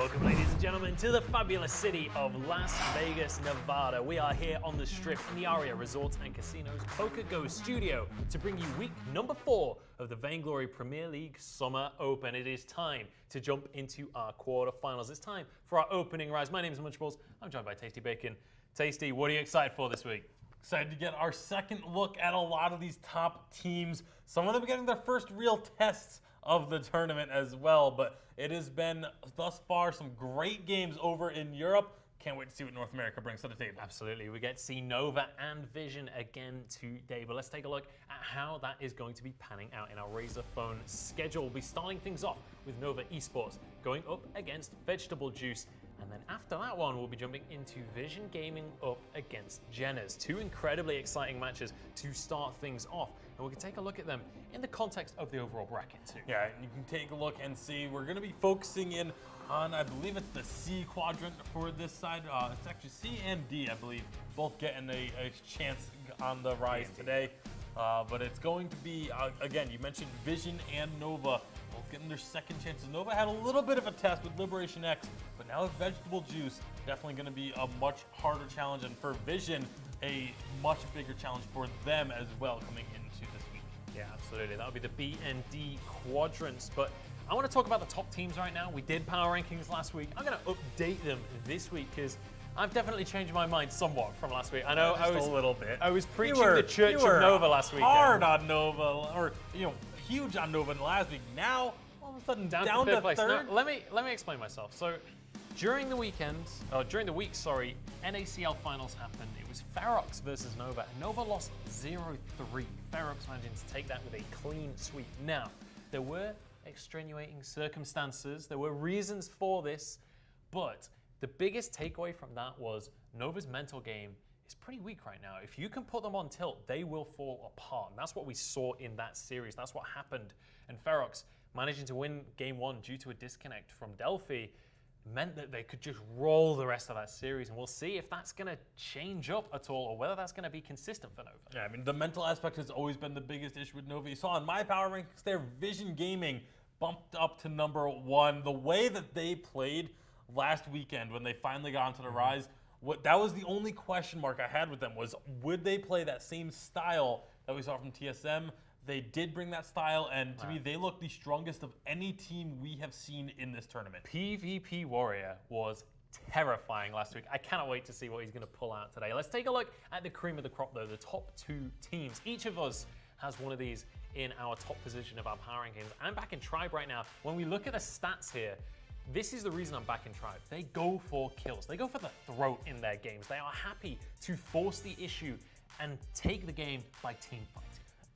Welcome, ladies and gentlemen, to the fabulous city of Las Vegas, Nevada. We are here on the Strip in the Aria Resorts and Casinos Poker Go studio to bring you week number 4 of the Vainglory Premier League Summer Open. It is time to jump into our quarterfinals. It's time for our opening rise. My name is Munchables. I'm joined by Tasty Bacon. Tasty, what are you excited for this week? Excited to get our second look at a lot of these top teams. Some of them getting their first real tests of the tournament as well, but it has been thus far some great games over in Europe. Can't wait to see what North America brings to the table. Absolutely. We get to see Nova and Vision again today, but let's take a look at how that is going to be panning out in our Razor Phone schedule. We'll be starting things off with Nova Esports going up against Vegetable Juice. And then after that one, we'll be jumping into Vision Gaming up against Jenner's. Two incredibly exciting matches to start things off. And we can take a look at them in the context of the overall bracket too. Yeah, you can take a look and see. We're going to be focusing in on, I believe it's the C quadrant for this side. It's actually C and D, I believe, both getting a chance on the rise today. But it's going to be, again, you mentioned Vision and Nova both getting their second chances. Nova had a little bit of a test with Liberation X, but now with Vegetable Juice, definitely going to be a much harder challenge. And for Vision, a much bigger challenge for them as well coming into this week. Yeah, absolutely. That would be the B and D quadrants. But I want to talk about the top teams right now. We did power rankings last week. I'm going to update them this week because I've definitely changed my mind somewhat from last week. I know a little bit. I was preaching the Church of Nova last week. Hard on Nova, or huge on Nova last week. Now all of a sudden down to fifth place. third. Now, let me explain myself. So during the week, NACL finals happened. It was Ferox versus Nova, and Nova lost 0-3. Ferox managing to take that with a clean sweep. Now, there were extenuating circumstances. There were reasons for this, but the biggest takeaway from that was Nova's mental game is pretty weak right now. If you can put them on tilt, they will fall apart. And that's what we saw in that series. That's what happened. And Ferox managing to win game 1 due to a disconnect from Delphi meant that they could just roll the rest of that series. And we'll see if that's going to change up at all or whether that's going to be consistent for Nova. Yeah, I mean, the mental aspect has always been the biggest issue with Nova. You saw in my power rankings there, Vision Gaming bumped up to number 1. The way that they played last weekend when they finally got onto the rise, that was the only question mark I had with them was, would they play that same style that we saw from TSM? They did bring that style, and to me, they look the strongest of any team we have seen in this tournament. PvP Warrior was terrifying last week. I cannot wait to see what he's going to pull out today. Let's take a look at the cream of the crop, though, the top 2 teams. Each of us has one of these in our top position of our power rankings. I'm back in Tribe right now. When we look at the stats here, this is the reason I'm back in Tribe. They go for kills. They go for the throat in their games. They are happy to force the issue and take the game by team fight.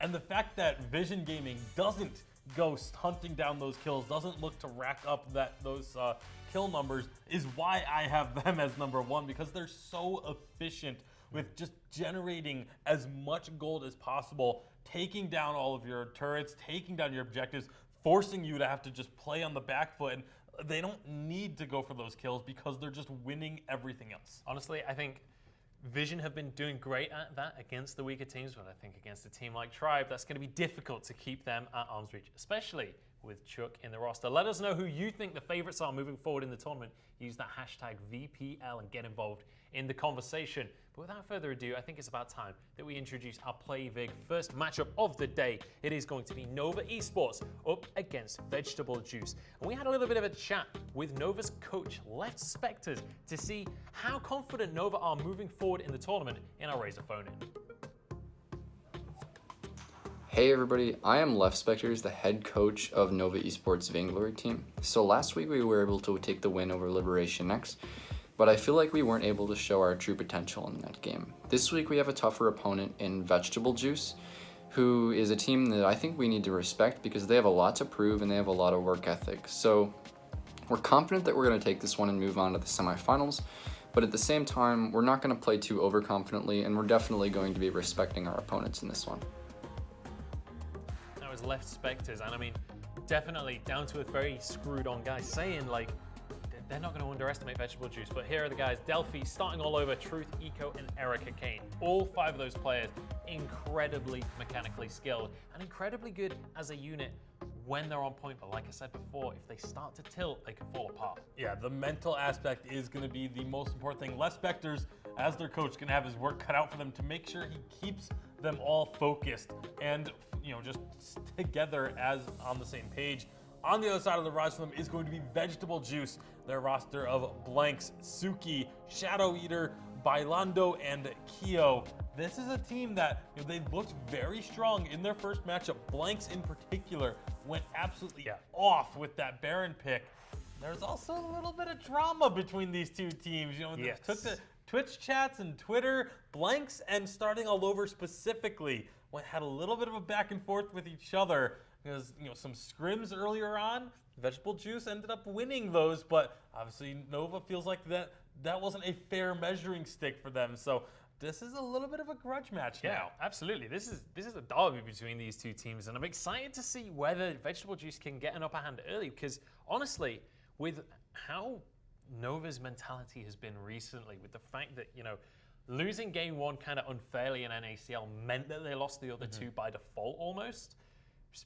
And the fact that Vision Gaming doesn't go hunting down those kills, doesn't look to rack up those kill numbers, is why I have them as number 1, because they're so efficient with just generating as much gold as possible, taking down all of your turrets, taking down your objectives, forcing you to have to just play on the back foot. And they don't need to go for those kills because they're just winning everything else. Honestly, I think Vision have been doing great at that against the weaker teams, but I think against a team like Tribe, that's going to be difficult to keep them at arm's reach, especially with Chuck in the roster. Let us know who you think the favorites are moving forward in the tournament. Use that hashtag VPL and get involved in the conversation. But without further ado, I think it's about time that we introduce our Play Vig first matchup of the day. It is going to be Nova Esports up against Vegetable Juice. And we had a little bit of a chat with Nova's coach, Left Spectres, to see how confident Nova are moving forward in the tournament in our Razor Phone In. Hey everybody, I am Left Spectres, the head coach of Nova Esports Vainglory team. So last week we were able to take the win over Liberation X, but I feel like we weren't able to show our true potential in that game. This week we have a tougher opponent in Vegetable Juice, who is a team that I think we need to respect because they have a lot to prove and they have a lot of work ethic. So we're confident that we're going to take this one and move on to the semifinals, but at the same time, we're not going to play too overconfidently, and we're definitely going to be respecting our opponents in this one. That was Left Spectres, and I mean, definitely down to a very screwed on guy saying like, they're not going to underestimate Vegetable Juice, but here are the guys. Delphi starting all over, Truth, Eco, and Erica Kane. All 5 of those players incredibly mechanically skilled and incredibly good as a unit when they're on point. But like I said before, if they start to tilt, they can fall apart. Yeah, the mental aspect is going to be the most important thing. Les Spectors, as their coach, going to have his work cut out for them to make sure he keeps them all focused and, just together as on the same page. On the other side of the rise for them is going to be Vegetable Juice, their roster of Blanks, Suki, Shadow Eater, Bailando, and Kyo. This is a team that they looked very strong in their first matchup. Blanks in particular went absolutely off with that Baron pick. There's also a little bit of drama between these two teams. They took the Twitch chats and Twitter, Blanks and Starting All Over specifically had a little bit of a back and forth with each other. Because some scrims earlier on, Vegetable Juice ended up winning those, but obviously Nova feels like that wasn't a fair measuring stick for them. So this is a little bit of a grudge match now. Absolutely. This is a derby between these two teams, and I'm excited to see whether Vegetable Juice can get an upper hand early. Because honestly, with how Nova's mentality has been recently, with the fact that losing game one kind of unfairly in NACL meant that they lost the other two by default almost.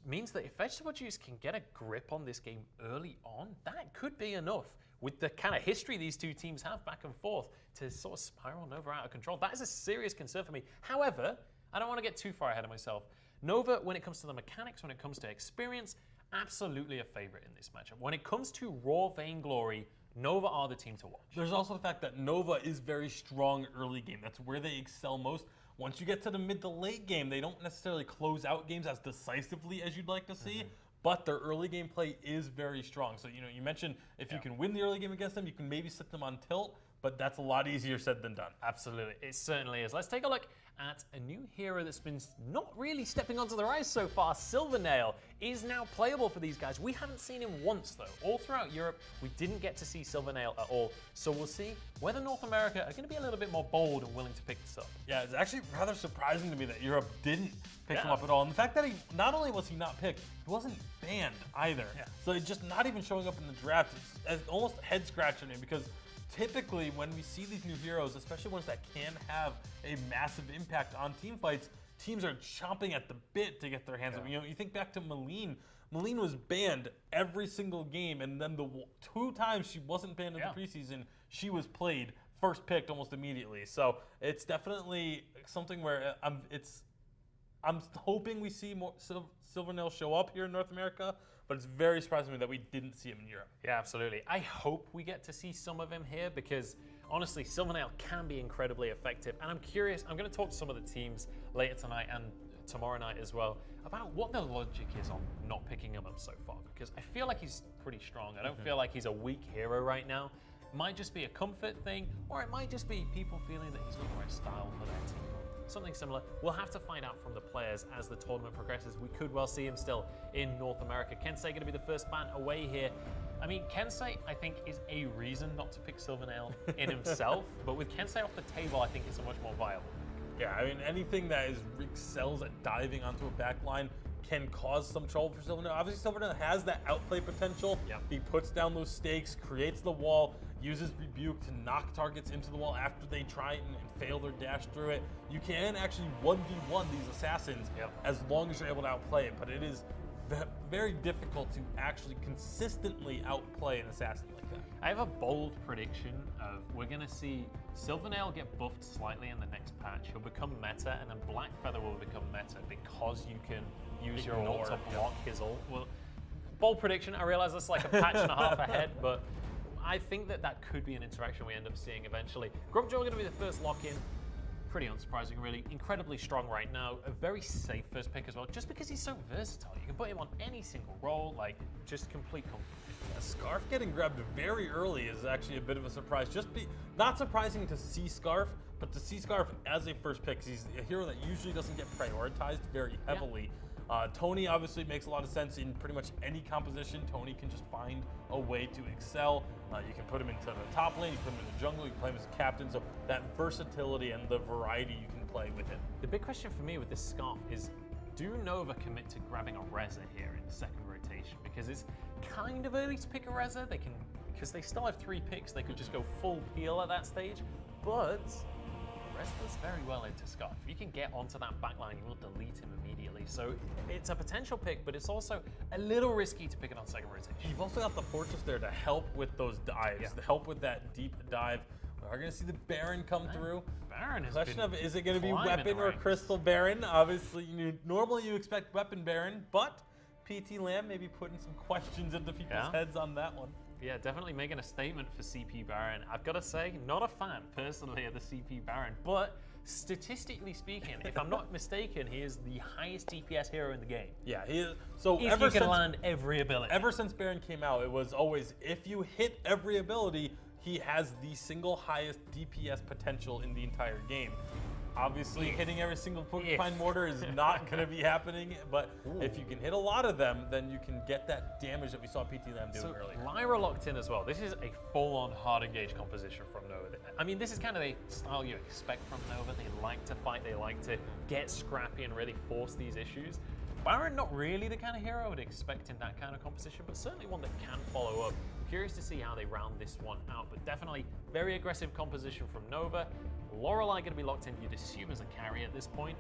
Means that if Vegetable Juice can get a grip on this game early on, that could be enough with the kind of history these two teams have back and forth to sort of spiral Nova out of control. That is a serious concern for me. However, I don't want to get too far ahead of myself. Nova, when it comes to the mechanics, when it comes to experience, absolutely a favorite in this matchup. When it comes to raw Vainglory, Nova are the team to watch. There's also the fact that Nova is very strong early game. That's where they excel most. Once you get to the mid to late game, they don't necessarily close out games as decisively as you'd like to see, but their early game play is very strong. So, you mentioned if you can win the early game against them, you can maybe set them on tilt, but that's a lot easier said than done. Absolutely, it certainly is. Let's take a look at a new hero that's been not really stepping onto the rise so far. Silvernail is now playable for these guys. We haven't seen him once though. All throughout Europe, we didn't get to see Silvernail at all. So we'll see whether North America are going to be a little bit more bold and willing to pick this up. Yeah, it's actually rather surprising to me that Europe didn't pick him up at all. And the fact that not only was he not picked, he wasn't banned either. So he's just not even showing up in the draft. It's almost head scratching me because typically when we see these new heroes, especially ones that can have a massive impact on team fights, teams are chomping at the bit to get their hands on. You think back to Malene. Malene was banned every single game, and then the 2 times she wasn't banned in the preseason, she was played, first picked almost immediately. So it's definitely something where I'm hoping we see more Silvernail show up here in North America, but it's very surprising to me that we didn't see him in Europe. Yeah, absolutely. I hope we get to see some of him here because honestly, Silvernail can be incredibly effective. And I'm curious, I'm going to talk to some of the teams later tonight and tomorrow night as well about what the logic is on not picking him up so far, because I feel like he's pretty strong. I don't feel like he's a weak hero right now. Might just be a comfort thing, or it might just be people feeling that he's not the right style for their team. Something similar. We'll have to find out from the players as the tournament progresses. We could well see him still in North America. Kensei going to be the first ban away here. I mean, Kensei, I think, is a reason not to pick Silvernail in himself, but with Kensei off the table, I think it's a much more viable. Yeah, I mean, anything that excels at diving onto a backline can cause some trouble for Silvernail. Obviously, Silvernail has that outplay potential. He puts down those stakes, creates the wall, uses Rebuke to knock targets into the wall after they try and fail their dash through it. You can actually 1v1 these assassins as long as you're able to outplay it, but it is very difficult to actually consistently outplay an assassin like that. I have a bold prediction of we're going to see Silvernail get buffed slightly in the next patch. He'll become meta, and then Blackfeather will become meta because you can use your ult to block his ult. Well, bold prediction. I realize that's like a patch and a half ahead, but I think that could be an interaction we end up seeing eventually. Grumpjaw going to be the first lock-in. Pretty unsurprising, really. Incredibly strong right now. A very safe first pick as well, just because he's so versatile. You can put him on any single role, like just complete comfort. Scarf getting grabbed very early is actually a bit of a surprise. Not surprising to see Scarf, but to see Scarf as a first pick. He's a hero that usually doesn't get prioritized very heavily. Tony obviously makes a lot of sense in pretty much any composition. Tony can just find a way to excel. You can put him into the top lane, you can put him in the jungle, you can play him as a captain. So that versatility and the variety you can play with him. The big question for me with this Scarf is, do Nova commit to grabbing a Reza here in the second rotation? Because it's kind of early to pick a Reza. They can, because they still have 3 picks, they could just go full peel at that stage. But resonates very well into Scarf. If you can get onto that backline, you will delete him immediately. So it's a potential pick, but it's also a little risky to pick it on second rotation. You've also got the Fortress there to help with those dives, to help with that deep dive. We are going to see the Baron come through. Baron has Question been of, is it going to be climbing Weapon the or ranks. Crystal Baron? Obviously, normally you expect Weapon Baron, but PT Lamb may be putting some questions into people's heads on that one. Yeah, definitely making a statement for CP Baron. I've got to say, not a fan personally of the CP Baron, but statistically speaking, if I'm not mistaken, he is the highest DPS hero in the game. Yeah, he is. So If you can land every ability. Ever since Baron came out, it was always, if you hit every ability, he has the single highest DPS potential in the entire game. Obviously, hitting every single porcupine mortar is not going to be happening, but if you can hit a lot of them, then you can get that damage that we saw PT Lamb doing earlier. Lyra locked in as well. This is a full-on hard engage composition from Nova. I mean, this is kind of the style you expect from Nova. They like to fight, they like to get scrappy and really force these issues. Baron, not really the kind of hero I would expect in that kind of composition, but certainly one that can follow up. Curious to see how they round this one out, but definitely very aggressive composition from Nova. Lorelei going to be locked in, you'd assume, as a carry at this point.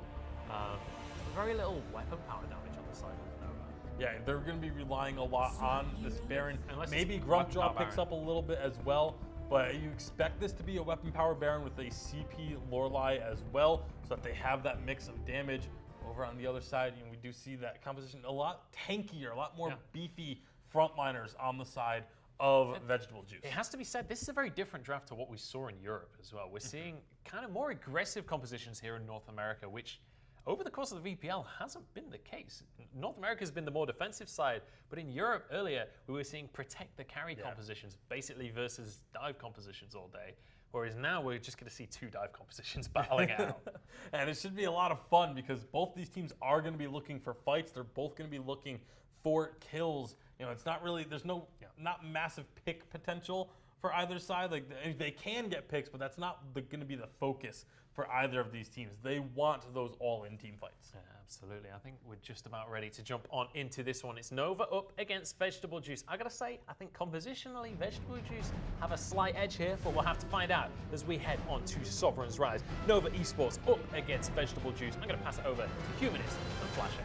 Very little weapon power damage on the side of Nova. Yeah, they're going to be relying a lot on this Baron. Unless Maybe it's Grumpjaw weapon power picks Baron. up a little bit as well, but you expect this to be a weapon power Baron with a CP Lorelei as well, so that they have that mix of damage. Over on the other side, we do see that composition a lot tankier, a lot more beefy frontliners on the side of Vegetable Juice. It has to be said, this is a very different draft to what we saw in Europe as well. We're seeing kind of more aggressive compositions here in North America, which over the course of the VPL hasn't been the case. North America has been the more defensive side, but in Europe earlier, we were seeing protect the carry compositions, basically versus dive compositions all day. Whereas now we're just going to see two dive compositions battling it out. And it should be a lot of fun because both these teams are going to be looking for fights. They're both going to be looking for kills. It's not really, there's no, not massive pick potential for either side. Like they can get picks, but that's not going to be the focus for either of these teams. They want those all-in team fights. Yeah, absolutely. I think we're just about ready to jump on into this one. It's Nova up against Vegetable Juice. I gotta say, I think compositionally, Vegetable Juice have a slight edge here, but we'll have to find out as we head on to Sovereign's Rise. Nova Esports up against Vegetable Juice. I'm gonna pass it over to Humanist and Flash X.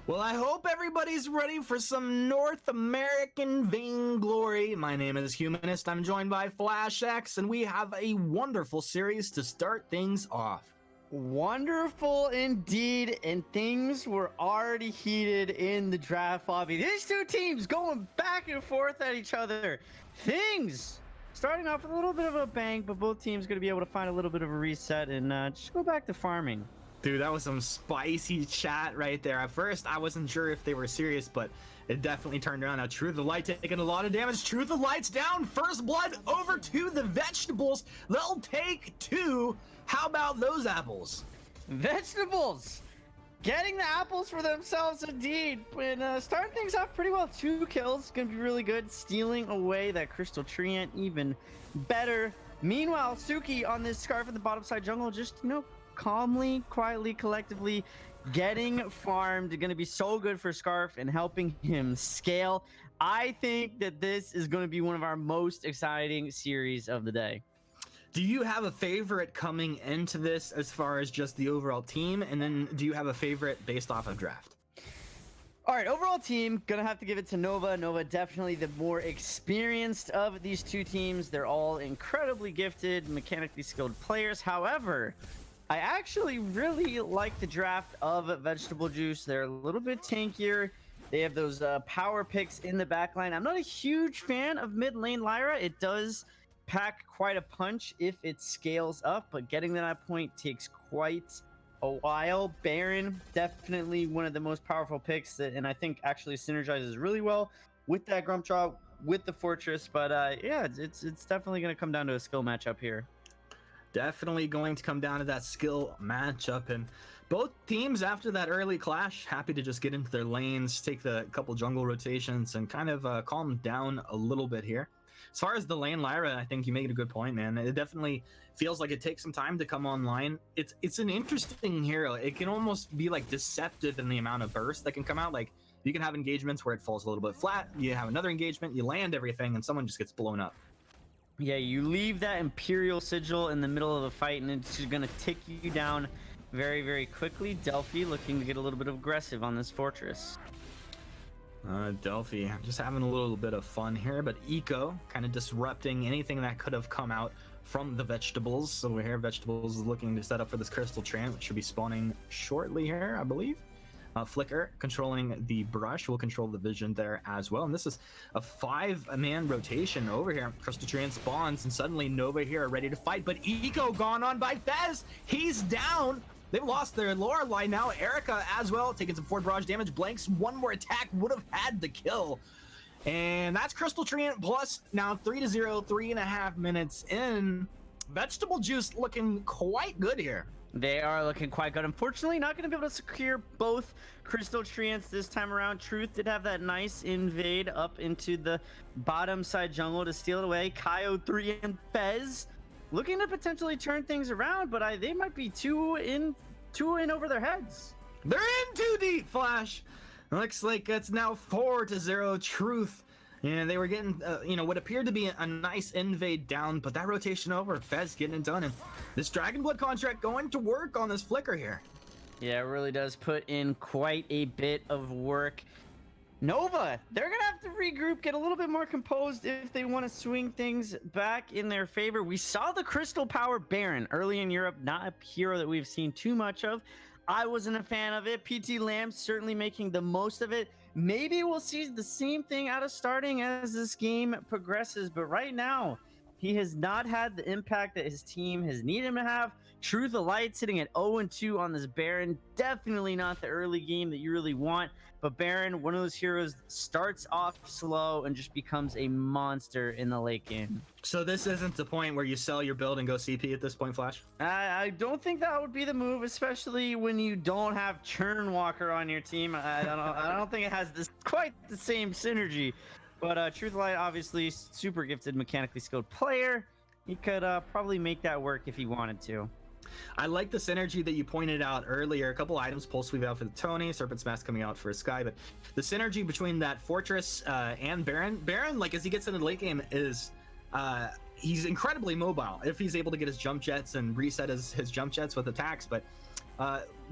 Well, I hope everybody's ready for some North American Vainglory. My name is Humanist. I'm joined by Flash X, and we have a wonderful series to start things off. Wonderful indeed, and things were already heated in the draft lobby. These two teams going back and forth at each other. Things starting off with a little bit of a bang, but both teams going to be able to find a little bit of a reset and just go back to farming. Dude, that was some spicy chat right there. At first, I wasn't sure if they were serious, but it definitely turned around. Now, Truth of Light taking a lot of damage. Truth of Light's down. First blood over to the vegetables. They'll take two. How about those apples? Vegetables getting the apples for themselves indeed. And starting things off pretty well. 2 kills, gonna be really good. Stealing away that Crystal Treant even better. Meanwhile, Suki on this Scarf in the bottom side jungle, just, calmly, quietly, collectively getting farmed. Going to be so good for Scarf and helping him scale. I think that this is going to be one of our most exciting series of the day. Do you have a favorite coming into this as far as just the overall team? And then do you have a favorite based off of draft? All right, overall team, gonna have to give it to Nova. Nova definitely the more experienced of these two teams. They're all incredibly gifted, mechanically skilled players. However, I actually really like the draft of Vegetable Juice. They're a little bit tankier. They have those power picks in the backline. I'm not a huge fan of mid lane Lyra. It does pack quite a punch if it scales up, but getting to that point takes quite a while. Baron, definitely one of the most powerful picks, and I think actually synergizes really well with that Grumpjaw, with the Fortress. But yeah, it's definitely going to come down to a skill matchup here. Definitely going to come down to that skill matchup, and both teams after that early clash happy to just get into their lanes, take the couple jungle rotations, and kind of calm down a little bit here. As far as the lane Lyra, I think you made a good point, man. It definitely feels like it takes some time to come online. It's an interesting hero. It can almost be like deceptive in the amount of burst that can come out. Like you can have engagements where it falls a little bit flat. You have another engagement, you land everything, and someone just gets blown up. Yeah, you leave that Imperial Sigil in the middle of the fight, and it's just going to tick you down very, very quickly. Delphi looking to get a little bit aggressive on this fortress. Delphi just having a little bit of fun here, but Eco kind of disrupting anything that could have come out from the vegetables. So we're here, vegetables is looking to set up for this Crystal Treant, which should be spawning shortly here, I believe. Flicker controlling the brush will control the vision there as well. And this is a 5-man rotation over here. Crystal Treant spawns, and suddenly Nova here are ready to fight, but Eco gone on by Fez. He's down. They've lost their Lorelei now. Erica as well, taking some forward barrage damage. Blanks, one more attack would have had the kill. And that's Crystal Treant plus now 3-0, 3.5 minutes in. Vegetable Juice looking quite good here. They are looking quite good. Unfortunately, not going to be able to secure both Crystal Treants this time around. Truth did have that nice invade up into the bottom side jungle to steal it away. Kaio 3 and Fez looking to potentially turn things around, but they might be two in over their heads. They're in too deep, Flash. Looks like it's now 4-0 Truth. And they were getting, what appeared to be a nice invade down, but that rotation over, Fez getting it done. And this Dragonblood contract going to work on this Flicker here. Yeah, it really does put in quite a bit of work. Nova, they're going to have to regroup, get a little bit more composed if they want to swing things back in their favor. We saw the Crystal Power Baron early in Europe, not a hero that we've seen too much of. I wasn't a fan of it. PT Lamb certainly making the most of it. Maybe we'll see the same thing out of starting as this game progresses, but right now, he has not had the impact that his team has needed him to have. Truth of Light sitting at 0-2 on this Baron. Definitely not the early game that you really want, but Baron, one of those heroes, starts off slow and just becomes a monster in the late game. So this isn't the point where you sell your build and go CP at this point, Flash? I don't think that would be the move, especially when you don't have Churn Walker on your team. I don't think it has quite the same synergy. But Truth Light, obviously, super gifted, mechanically skilled player. He could probably make that work if he wanted to. I like the synergy that you pointed out earlier. A couple items, Pulse Weave out for the Tony, Serpent's Mask coming out for Sky, but the synergy between that Fortress and Baron, like as he gets into the late game is he's incredibly mobile if he's able to get his jump jets and reset his jump jets with attacks, but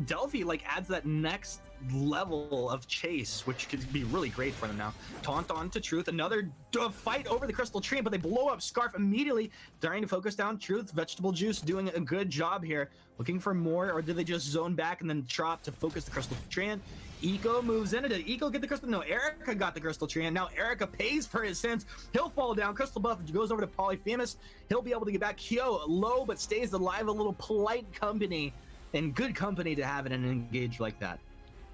Delphi like adds that next level of chase, which could be really great for them now. Taunt on to Truth, another fight over the Crystal Tree, but they blow up Scarf immediately, trying to focus down Truth. Vegetable Juice doing a good job here, looking for more, or did they just zone back and then drop to focus the Crystal Tree? Eco moves in. Did Eco get the Crystal? No, Erica got the Crystal Tree, and now Erica pays for his sins. He'll fall down. Crystal Buff goes over to Polyphemus. He'll be able to get back. Kyo low, but stays alive. A little polite company and good company to have in an engage like that.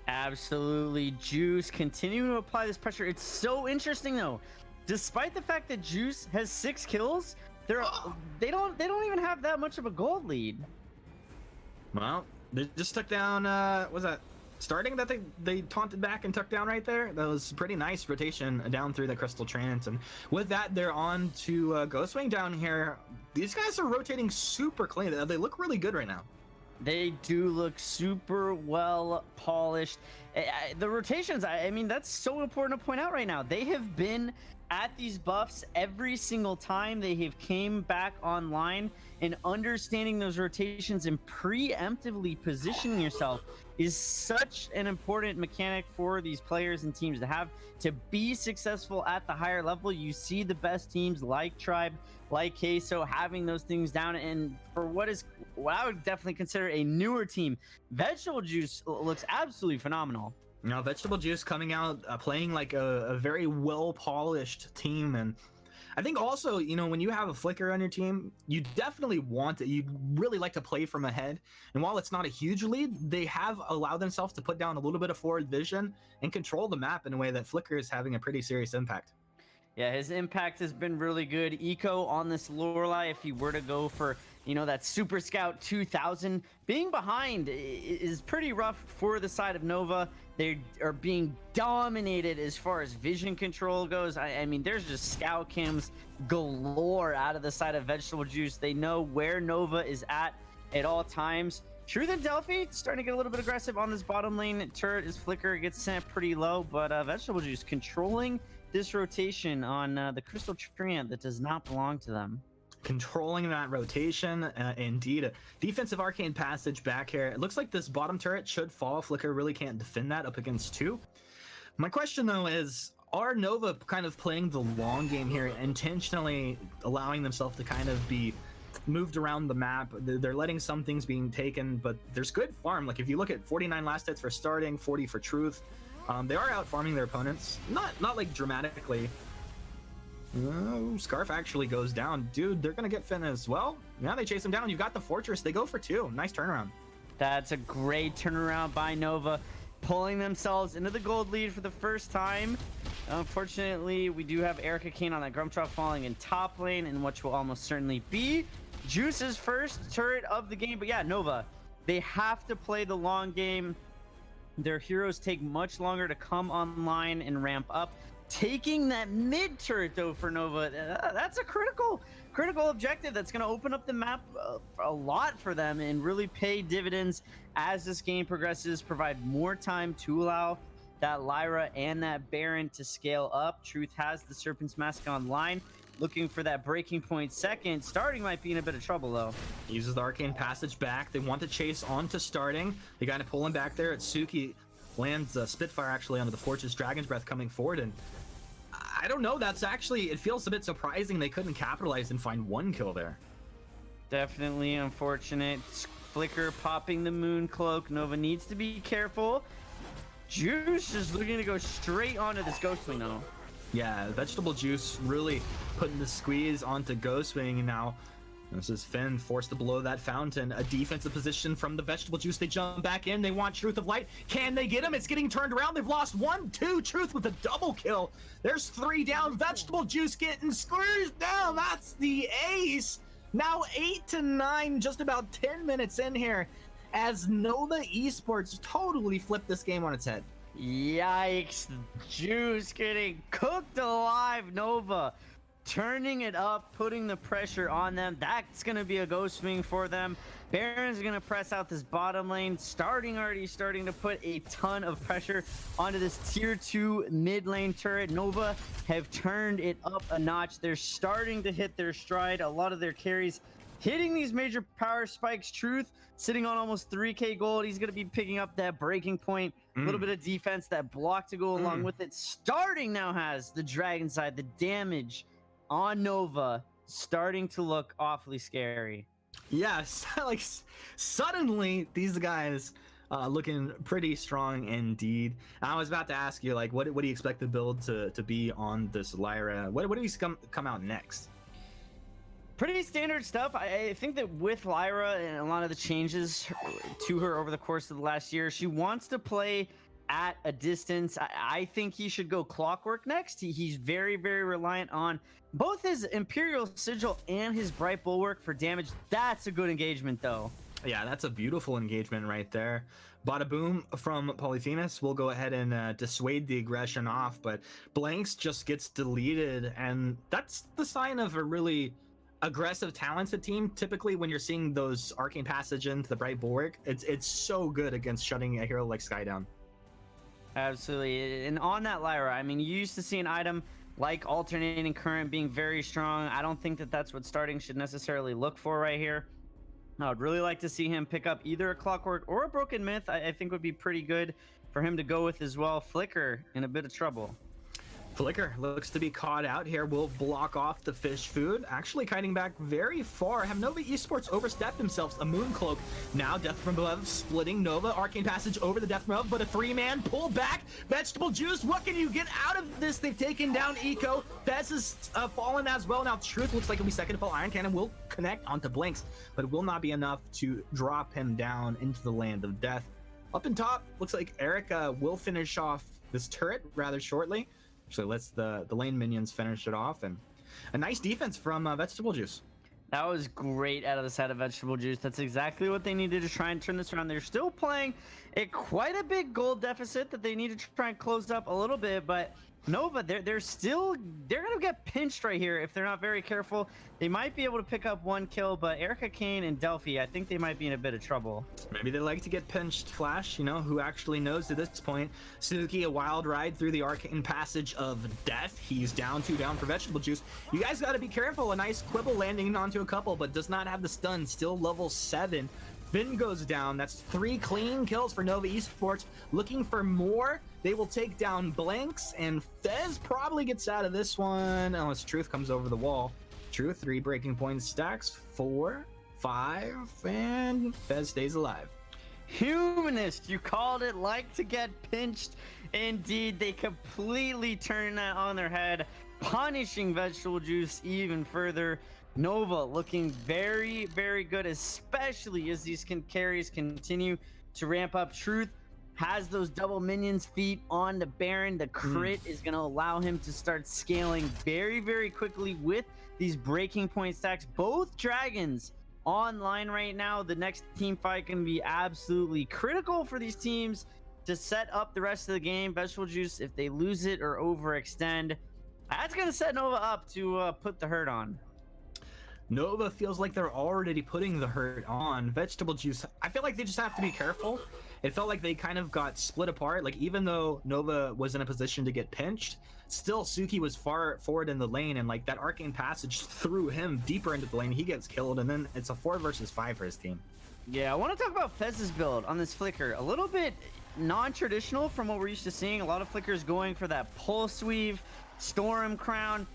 Absolutely. Juice continuing to apply this pressure. It's so interesting though. Despite the fact that Juice has 6 kills, they don't even have that much of a gold lead. Well, they just took down was that starting that they taunted back and took down right there? That was pretty nice rotation down through the Crystal Trance, and with that they're on to Ghostwing down here. These guys are rotating super clean. They look really good right now. They do look super well polished. The rotations, I mean, that's so important to point out right now. They have been at these buffs every single time they have came back online, and understanding those rotations and preemptively positioning yourself is such an important mechanic for these players and teams to have to be successful at the higher level. You see the best teams like Tribe, like Queso having those things down, and for what I would definitely consider a newer team, Vegetable Juice looks absolutely phenomenal. Now, Vegetable Juice coming out playing like a very well-polished team, and I think also, when you have a Flicker on your team, you definitely want it. You really like to play from ahead, and while it's not a huge lead, they have allowed themselves to put down a little bit of forward vision and control the map in a way that Flicker is having a pretty serious impact. Yeah, his impact has been really good. Eco on this Lorelei, if he were to go for, that Super Scout 2000, being behind is pretty rough for the side of Nova. They are being dominated as far as vision control goes. I mean, there's just scout cams galore out of the side of Vegetable Juice. They know where Nova is at all times. Truth and Delphi starting to get a little bit aggressive on this bottom lane turret as Flicker gets sent pretty low, but Vegetable Juice controlling this rotation on the Crystal Treant that does not belong to them. Controlling that rotation, indeed. A defensive arcane passage back here. It looks like this bottom turret should fall. Flicker really can't defend that up against 2. My question, though, is, are Nova kind of playing the long game here, intentionally allowing themselves to kind of be moved around the map? They're letting some things being taken, but there's good farm. Like, if you look at 49 last hits for starting, 40 for truth, they are out farming their opponents. Not like dramatically. Scarf actually goes down. Dude, they're gonna get Finn as well. Yeah, they chase him down. You've got the fortress. They go for 2. Nice turnaround. That's a great turnaround by Nova, pulling themselves into the gold lead for the first time. Unfortunately, we do have Erica Kane on that Grumtrop falling in top lane, and which will almost certainly be Juice's first turret of the game. But yeah, Nova, they have to play the long game. Their heroes take much longer to come online and ramp up. Taking that mid turret, though, for Nova, that's a critical objective that's going to open up the map a lot for them and really pay dividends as this game progresses, provide more time to allow that Lyra and that Baron to scale up. Truth has the Serpent's Mask online, looking for that breaking point second. Starting might be in a bit of trouble, though. Uses the arcane passage back. They want to chase on to starting. They got to pull him back there. Atsuki lands a Spitfire actually onto the Fortress. Dragon's Breath coming forward, and I don't know. That's actually, it feels a bit surprising they couldn't capitalize and find 1 kill there. Definitely unfortunate. Flicker popping the Moon Cloak. Nova needs to be careful. Juice is looking to go straight onto this Ghostwing now. Yeah, Vegetable Juice really putting the squeeze onto Ghostwing now. This is Finn forced to blow that fountain. A defensive position from the Vegetable Juice. They jump back in. They want Truth of Light. Can they get him? It's getting turned around. They've lost 1, 2. Truth with a double kill. There's 3 down. Vegetable Juice getting squeezed down. That's the ace. Now 8 to 9, just about 10 minutes in here, as Nova Esports totally flipped this game on its head. Yikes. Juice getting cooked alive. Nova turning it up, putting the pressure on them. That's going to be a ghost swing for them. Baron's going to press out this bottom lane, already starting to put a ton of pressure onto this tier 2 mid lane turret. Nova have turned it up a notch. They're starting to hit their stride. A lot of their carries hitting these major power spikes. Truth sitting on almost 3k gold. He's going to be picking up that breaking point. A little bit of defense, that block to go along with it. Starting now has the dragon side, the damage on Nova starting to look awfully scary. Yes, like suddenly these guys looking pretty strong indeed. I was about to ask you, like, what do you expect the build to be on this Lyra? What do we come out next? Pretty standard stuff. I think that with Lyra and a lot of the changes to her over the course of the last year, she wants to play at a distance. I think he should go Clockwork next. He's very, very reliant on both his Imperial Sigil and his Bright Bulwark for damage. That's a good engagement, though. Yeah, that's a beautiful engagement right there. Bada boom from Polyphemus will go ahead and dissuade the aggression off, but Blanks just gets deleted, and that's the sign of a really aggressive, talented team. Typically, when you're seeing those Arcane Passage into the Bright Bulwark, it's so good against shutting a hero like Sky down. Absolutely. And on that Lyra, I mean, you used to see an item like Alternating Current being very strong. I don't think that that's what starting should necessarily look for right here. I would really like to see him pick up either a Clockwork or a Broken Myth. I think would be pretty good for him to go with as well. Flicker in a bit of trouble. Flicker looks to be caught out here. Will block off the fish food. Actually kiting back very far. Have Nova Esports overstepped themselves? A Moon Cloak. Now Death from Above splitting Nova. Arcane Passage over the Death from Above, but a 3-man pull back. Vegetable Juice, what can you get out of this? They've taken down Eco. Fez is fallen as well. Now Truth looks like it'll be second to fall. Iron Cannon will connect onto Blanks, but it will not be enough to drop him down into the land of death. Up in top, looks like Erica will finish off this turret rather shortly. So lets the lane minions finish it off, and a nice defense from Vegetable Juice. That was great out of the side of Vegetable Juice. That's exactly what they needed to try and turn this around. They're still playing at quite a big gold deficit that they need to try and close up a little bit, but Nova, they're gonna get pinched right here if they're not very careful. They might be able to pick up one kill, but Erica Kane and Delphi, I think they might be in a bit of trouble. Maybe they like to get pinched, Flash, you know, who actually knows at this point. Suzuki, a wild ride through the arcane passage of death. He's down, 2 down for Vegetable Juice. You guys got to be careful. A nice quibble landing onto a couple, but does not have the stun. Still level 7. Finn goes down. That's 3 clean kills for Nova Esports. Looking for more. They will take down Blanks, and Fez probably gets out of this one unless Truth comes over the wall. Truth, 3 breaking points stacks, 4, 5, and Fez stays alive. Humanist, you called it, like to get pinched. Indeed, they completely turn that on their head, punishing Vegetable Juice even further. Nova looking very, very good, especially as these carries continue to ramp up. Truth has those double minions feet on the Baron. The crit is going to allow him to start scaling very, very quickly with these breaking point stacks. Both dragons online right now. The next team fight can be absolutely critical for these teams to set up the rest of the game. Vegetable Juice, if they lose it or overextend, that's going to set Nova up to put the hurt on. Nova feels like they're already putting the hurt on. Vegetable Juice, I feel like they just have to be careful. It felt like they kind of got split apart. Like, even though Nova was in a position to get pinched, still Suki was far forward in the lane, and like that arcane passage threw him deeper into the lane. He gets killed, and then it's a 4 versus 5 for his team. Yeah, I want to talk about Fez's build on this Flicker. A little bit non-traditional from what we're used to seeing. A lot of Flickers going for that Pulse Weave, Storm Crown.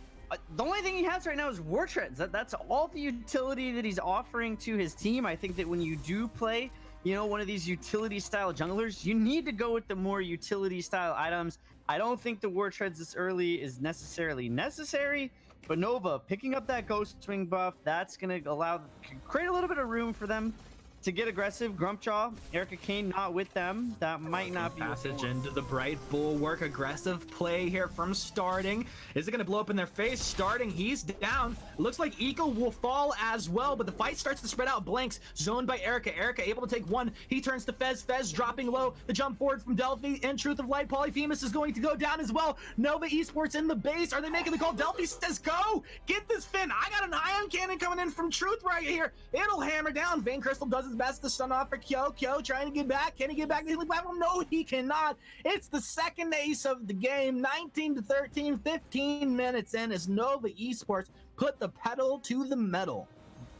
The only thing he has right now is War Treads. That's all the utility that he's offering to his team. I think that when you do play, you know, one of these utility style junglers, you need to go with the more utility style items. I don't think the War Treads this early is necessarily necessary, but Nova picking up that Ghost Swing buff, that's going to create a little bit of room for them to get aggressive. Grumpjaw, Erica Kane not with them. That might not be passage into the Bright Bulwark. Aggressive play here from Starting. Is it going to blow up in their face? Starting, he's down. Looks like Eco will fall as well, but the fight starts to spread out. Blanks zoned by Erica. Erica able to take one. He turns to Fez. Fez dropping low. The jump forward from Delphi. In Truth of Light, Polyphemus is going to go down as well. Nova Esports in the base. Are they making the call? Delphi says go. Get this Finn. I got an ion cannon coming in from Truth right here. It'll hammer down. Vein Crystal does his best to stun off for Kyo. Kyo trying to get back. Can he get back to the healing platform? No, he cannot. It's the second ace of the game. 19-13, 15 minutes in as Nova Esports put the pedal to the metal.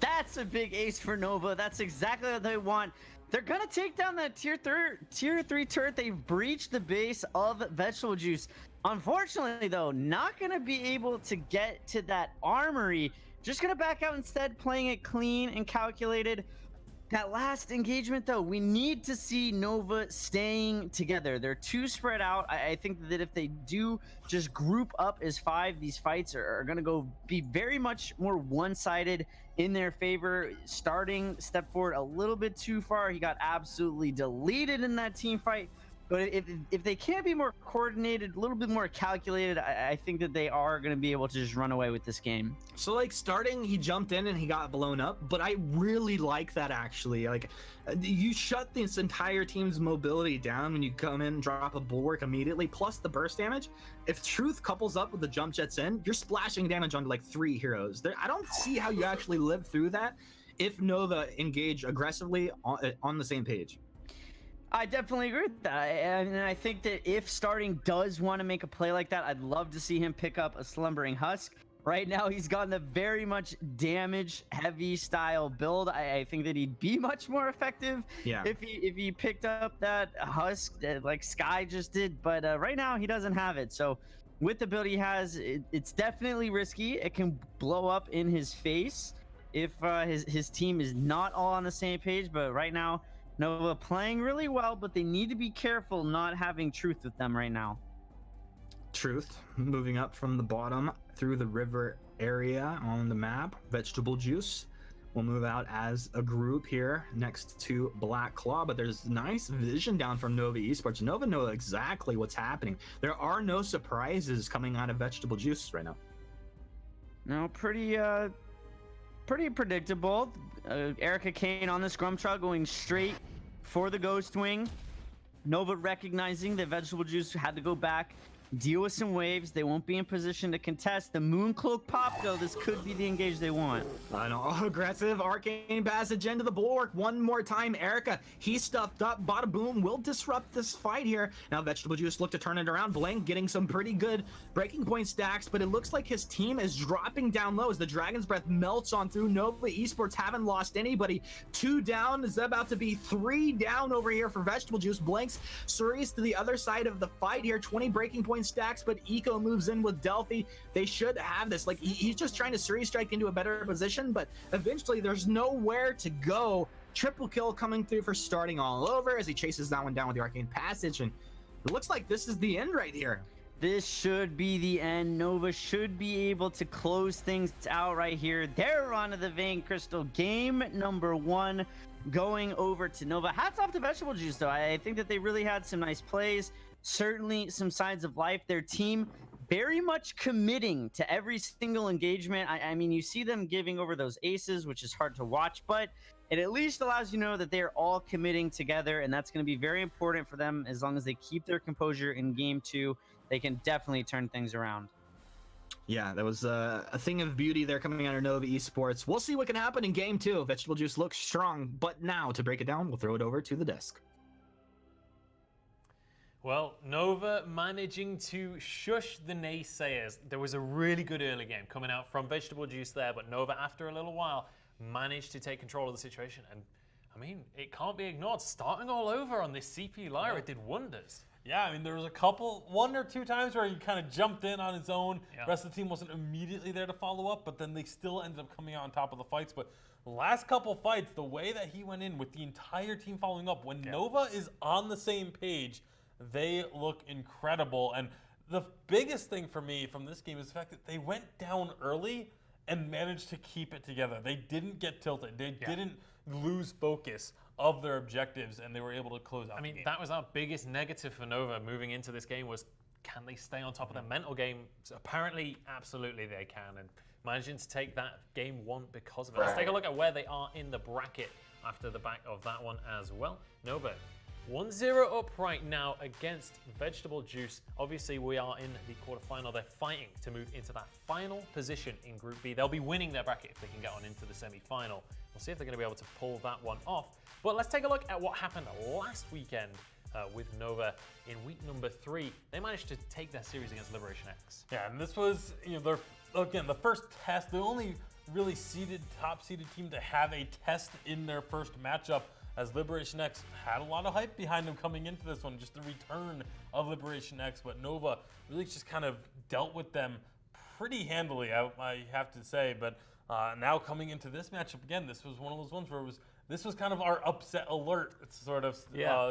That's a big ace for Nova. That's exactly what they want. They're going to take down that tier 3 turret. They've breached the base of Vegetable Juice. Unfortunately, though, not going to be able to get to that armory. Just going to back out instead, playing it clean and calculated. That last engagement, though, we need to see Nova staying together. They're too spread out. I think that if they do just group up as 5, these fights are going to be very much more one-sided in their favor. Starting step forward a little bit too far. He got absolutely deleted in that team fight. But if they can't be more coordinated, a little bit more calculated, I think that they are going to be able to just run away with this game. So, like, Starting, he jumped in and he got blown up, but I really like that, actually. Like, you shut this entire team's mobility down when you come in and drop a Bulwark immediately, plus the burst damage. If Truth couples up with the jump jets in, you're splashing damage onto, like, 3 heroes. I don't see how you actually live through that if Nova engage aggressively on the same page. I definitely agree with that. And I think that if Starting does want to make a play like that, I'd love to see him pick up a Slumbering Husk. Right now, he's gotten a very much damage-heavy style build. I think that he'd be much more effective if he picked up that Husk like Sky just did. But right now, he doesn't have it. So with the build he has, it's definitely risky. It can blow up in his face if his team is not all on the same page. But right now, Nova playing really well, but they need to be careful not having Truth with them right now. Truth moving up from the bottom through the river area on the map. Vegetable Juice will move out as a group here next to Black Claw, but there's nice vision down from Nova Esports. Nova know exactly what's happening. There are no surprises coming out of Vegetable Juice right now. No, pretty predictable. Erica Kane on the Scrumtrug going straight for the Ghost Wing. Nova recognizing that Vegetable Juice had to go back deal with some waves. They won't be in position to contest. The Mooncloak pop, though, this could be the engage they want. I know, aggressive arcane passage into the bulwark one more time. Erica, he's stuffed up. Bada boom will disrupt this fight here. Now Vegetable Juice look to turn it around. Blank getting some pretty good breaking point stacks, but it looks like his team is dropping down low as the Dragon's Breath melts on through. Nova Esports haven't lost anybody. 2 down is about to be 3 down over here for Vegetable Juice. Blanks Cerise to the other side of the fight here. 20 breaking point stacks, but Eco moves in with Delphi. They should have this. Like, he's just trying to Cerise strike into a better position, but eventually there's nowhere to go. Triple kill coming through for starting all over as he chases that one down with the arcane passage, and it looks like this is the end right here. This should be the end. Nova should be able to close things out right here. They're on to the Vein Crystal. Game number 1 going over to Nova. Hats off to Vegetable Juice, though. I think that they really had some nice plays. Certainly some signs of life. Their team very much committing to every single engagement. I mean, you see them giving over those aces, which is hard to watch, but it at least allows you to know that they're all committing together, and that's going to be very important for them. As long as they keep their composure in game 2, they can definitely turn things around. Yeah, that was a thing of beauty there coming out of Nova Esports. We'll see what can happen in game 2. Vegetable Juice looks strong, but now to break it down, we'll throw it over to the desk. Well, Nova managing to shush the naysayers. There was a really good early game coming out from Vegetable Juice there, but Nova, after a little while, managed to take control of the situation. And, I mean, it can't be ignored. Starting all over on this CP Lyra did wonders. Yeah, I mean, there was a couple, 1 or 2 times where he kind of jumped in on his own. Yeah. The rest of the team wasn't immediately there to follow up, but then they still ended up coming out on top of the fights. But the last couple fights, the way that he went in with the entire team following up, when Nova is on the same page, they look incredible. And the biggest thing for me from this game is the fact that they went down early and managed to keep it together. They didn't get tilted. They didn't lose focus of their objectives, and they were able to close out. I mean, the game. that was our biggest negative for Nova moving into this game was, can they stay on top of their mental game? So apparently, absolutely they can, and managing to take that game 1 because of it. Let's take a look at where they are in the bracket after the back of that one as well. Nova 1-0 up right now against Vegetable Juice. Obviously, we are in the quarterfinal. They're fighting to move into that final position in Group B. They'll be winning their bracket if they can get on into the semi-final. We'll see if they're going to be able to pull that one off. But let's take a look at what happened last weekend with Nova in week number 3. They managed to take their series against Liberation X. Yeah, and this was, their, again, the first test, the only really top-seeded team to have a test in their first matchup, as Liberation X had a lot of hype behind them coming into this one, just the return of Liberation X, but Nova really just kind of dealt with them pretty handily, I have to say. But now coming into this matchup again, this was one of those ones where this was kind of our upset alert, sort of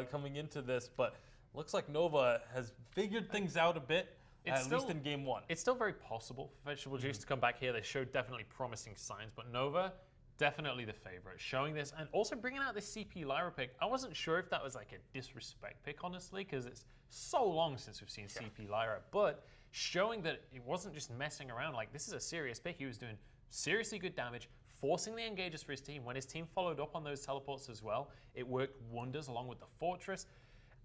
coming into this, but looks like Nova has figured things out a bit. At least in game 1. It's still very possible for Vegetable Juice to come back here. They showed definitely promising signs, but Nova, definitely the favorite. Showing this and also bringing out this CP Lyra pick. I wasn't sure if that was like a disrespect pick, honestly, because it's so long since we've seen CP Lyra, but showing that it wasn't just messing around. Like, this is a serious pick. He was doing seriously good damage, forcing the engages for his team. When his team followed up on those teleports as well, it worked wonders along with the Fortress.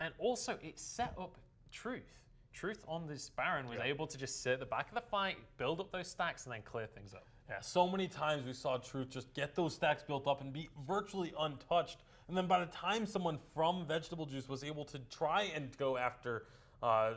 And also, it set up Truth. Truth on this Baron was able to just sit at the back of the fight, build up those stacks, and then clear things up. Yeah, so many times we saw Truth just get those stacks built up and be virtually untouched. And then by the time someone from Vegetable Juice was able to try and go after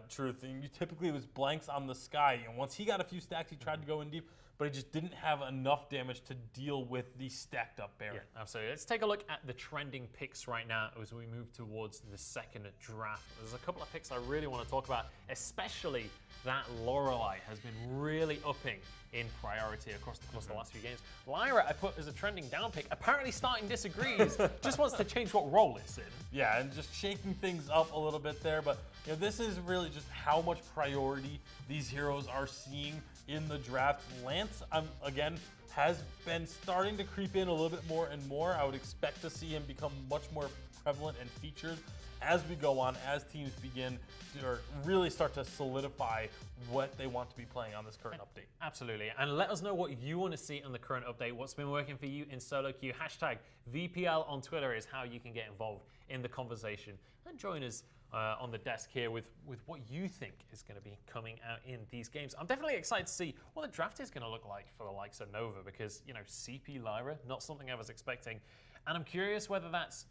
Truth, and typically it was blanks on the sky. And once he got a few stacks, he tried to go in deep, but he just didn't have enough damage to deal with the stacked up Baron. Yeah, absolutely. Let's take a look at the trending picks right now as we move towards the second draft. There's a couple of picks I really want to talk about, especially that Lorelei has been really upping in priority across the course of the last few games. Lyra, I put as a trending down pick, apparently starting disagrees, just wants to change what role it's in. Yeah, and just shaking things up a little bit there, but this is really just how much priority these heroes are seeing in the draft. Lance, again, has been starting to creep in a little bit more and more. I would expect to see him become much more prevalent and featured as we go on, as teams begin to really start to solidify what they want to be playing on this current update. Absolutely. And let us know what you want to see on the current update. What's been working for you in solo queue. Hashtag VPL on Twitter is how you can get involved in the conversation and join us on the desk here with what you think is going to be coming out in these games. I'm definitely excited to see what the draft is going to look like for the likes of Nova because, CP Lyra, not something I was expecting. And I'm curious whether that's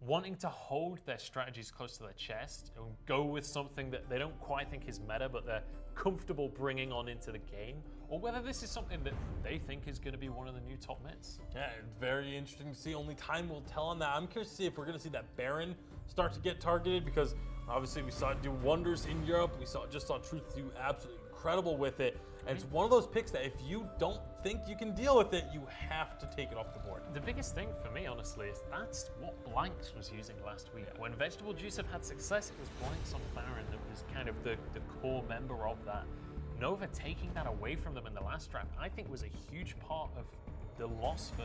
wanting to hold their strategies close to their chest and go with something that they don't quite think is meta, but they're comfortable bringing on into the game, or whether this is something that they think is going to be one of the new top mids. Yeah, it's very interesting to see. Only time will tell on that. I'm curious to see if we're going to see that Baron start to get targeted, because obviously we saw it do wonders in Europe. We just saw Truth do absolutely incredible with it. And it's one of those picks that if you don't think you can deal with it, you have to take it off the board. The biggest thing for me, honestly, is that's what Blanks was using last week. Yeah. When Vegetable Juice have had success, it was Blanks on Baron that was kind of the core member of that. Nova taking that away from them in the last draft, I think, was a huge part of the loss for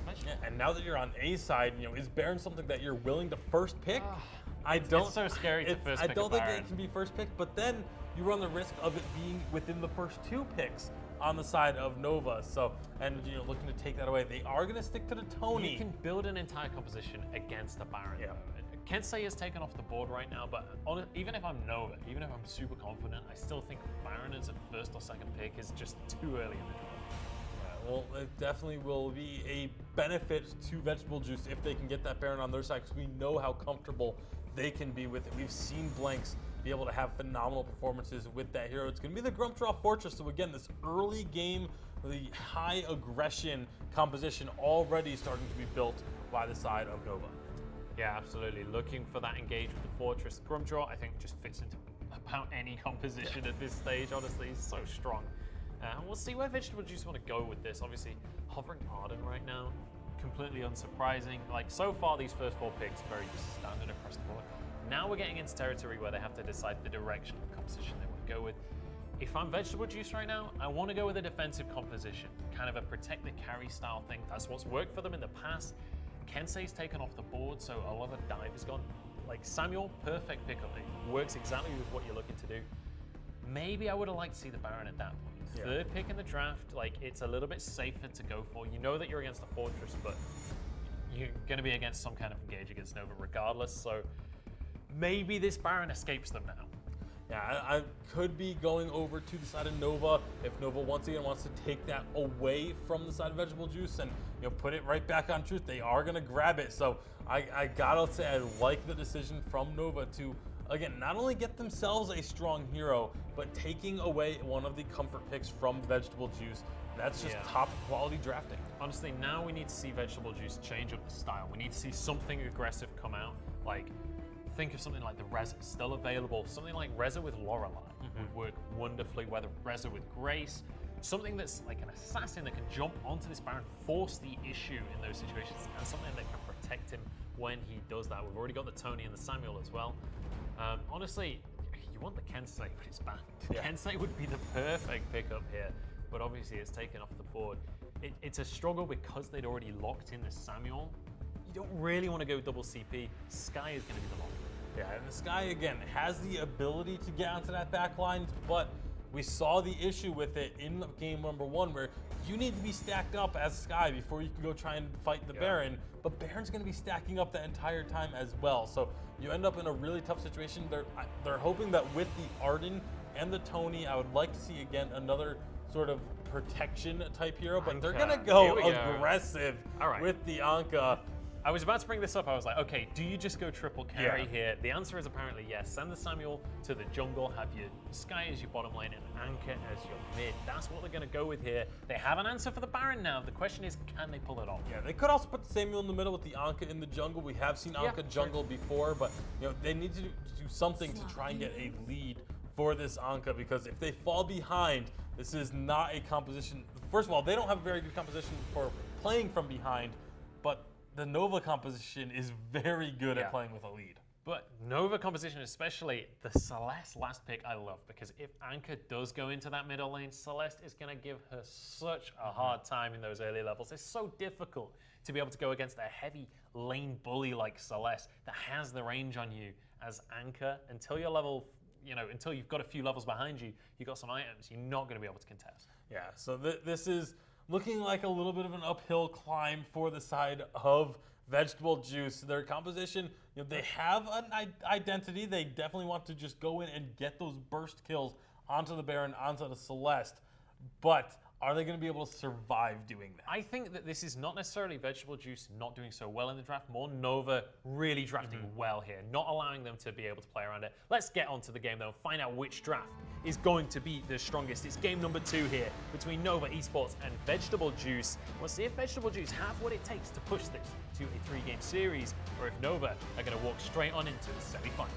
Vegetable. Yeah, and now that you're on A side, is Baron something that you're willing to first pick? It's so scary to first pick I don't a think Baron. it can be first pick, but then you run the risk of it being within the first 2 picks on the side of Nova. So, and looking to take that away, they are going to stick to the Tony. You can build an entire composition against a Baron. Yeah. Kensei is taken off the board right now, but even if I'm Nova, even if I'm super confident, I still think Baron as a first or second pick is just too early in the draft. Well, it definitely will be a benefit to Vegetable Juice if they can get that Baron on their side, because we know how comfortable they can be with it. We've seen Blanks be able to have phenomenal performances with that hero. It's going to be the Grumpjaw Fortress. So again, this early game, the high aggression composition already starting to be built by the side of Nova. Yeah, absolutely. Looking for that engage with the Fortress. Grumpjaw, I think, just fits into about any composition at this stage. Honestly, he's so strong. We'll see where Vegetable Juice want to go with this. Obviously, hovering Arden right now, completely unsurprising. Like, so far, these first 4 picks are very standard across the board. Now we're getting into territory where they have to decide the direction of the composition they want to go with. If I'm Vegetable Juice right now, I want to go with a defensive composition, kind of a protect the carry style thing. That's what's worked for them in the past. Kensei's taken off the board, so a lot of dive is gone. Like, Samuel, perfect pickup. It works exactly with what you're looking to do. Maybe I would have liked to see the Baron at that point. Yeah. Third pick in the draft, like, it's a little bit safer to go for. You know that you're against the Fortress, but you're going to be against some kind of engage against Nova regardless, so maybe this Baron escapes them now. Yeah, I could be going over to the side of Nova if Nova once again wants to take that away from the side of Vegetable Juice and put it right back on Truth. They are gonna grab it. So I gotta say I like the decision from Nova to again not only get themselves a strong hero, but taking away one of the comfort picks from Vegetable Juice. That's just top quality drafting. Honestly, now we need to see Vegetable Juice change up the style. We need to see something aggressive come out. Like, think of something like the Reza, still available. Something like Reza with Lorelei would work wonderfully, whether Reza with Grace. Something that's like an assassin that can jump onto this Baron, force the issue in those situations, and something that can protect him when he does that. We've already got the Tony and the Samuel as well. Honestly, you want the Kensei, but it's banned. Yeah. Kensei would be the perfect pickup here, but obviously it's taken off the board. It's a struggle because they'd already locked in the Samuel. You don't really want to go double CP. Sky is going to be the lock. Yeah, and the Sky, again, has the ability to get onto that back line, but we saw the issue with it in game number 1 where you need to be stacked up as Sky before you can go try and fight the Baron, but Baron's going to be stacking up the entire time as well. So you end up in a really tough situation. They're hoping that with the Arden and the Tony, I would like to see, again, another sort of protection type hero, but they're going to go aggressive with the Anka. I was about to bring this up. I was like, okay, do you just go triple carry here? The answer is apparently yes. Send the Samuel to the jungle, have your Sky as your bottom lane and Anka as your mid. That's what they're going to go with here. They have an answer for the Baron now. The question is, can they pull it off? Yeah, they could also put the Samuel in the middle with the Anka in the jungle. We have seen Anka jungle before, but they need to do something to try and get a lead for this Anka, because if they fall behind, this is not a composition. First of all, they don't have a very good composition for playing from behind, but the Nova composition is very good at playing with a lead. But Nova composition, especially the Celeste last pick, I love, because if Anka does go into that middle lane, Celeste is going to give her such a hard time in those early levels. It's so difficult to be able to go against a heavy lane bully like Celeste that has the range on you as Anka. Until you're level, until you've got a few levels behind you, you've got some items, you're not going to be able to contest. Yeah, so this is looking like a little bit of an uphill climb for the side of Vegetable Juice, their composition, they have an identity. They definitely want to just go in and get those burst kills onto the Baron, onto the Celeste. But are they going to be able to survive doing that? I think that this is not necessarily Vegetable Juice not doing so well in the draft, more Nova really drafting well here, not allowing them to be able to play around it. Let's get on to the game though and find out which draft is going to be the strongest. It's game number 2 here between Nova Esports and Vegetable Juice. We'll see if Vegetable Juice have what it takes to push this to a 3-game series, or if Nova are going to walk straight on into the semi-finals.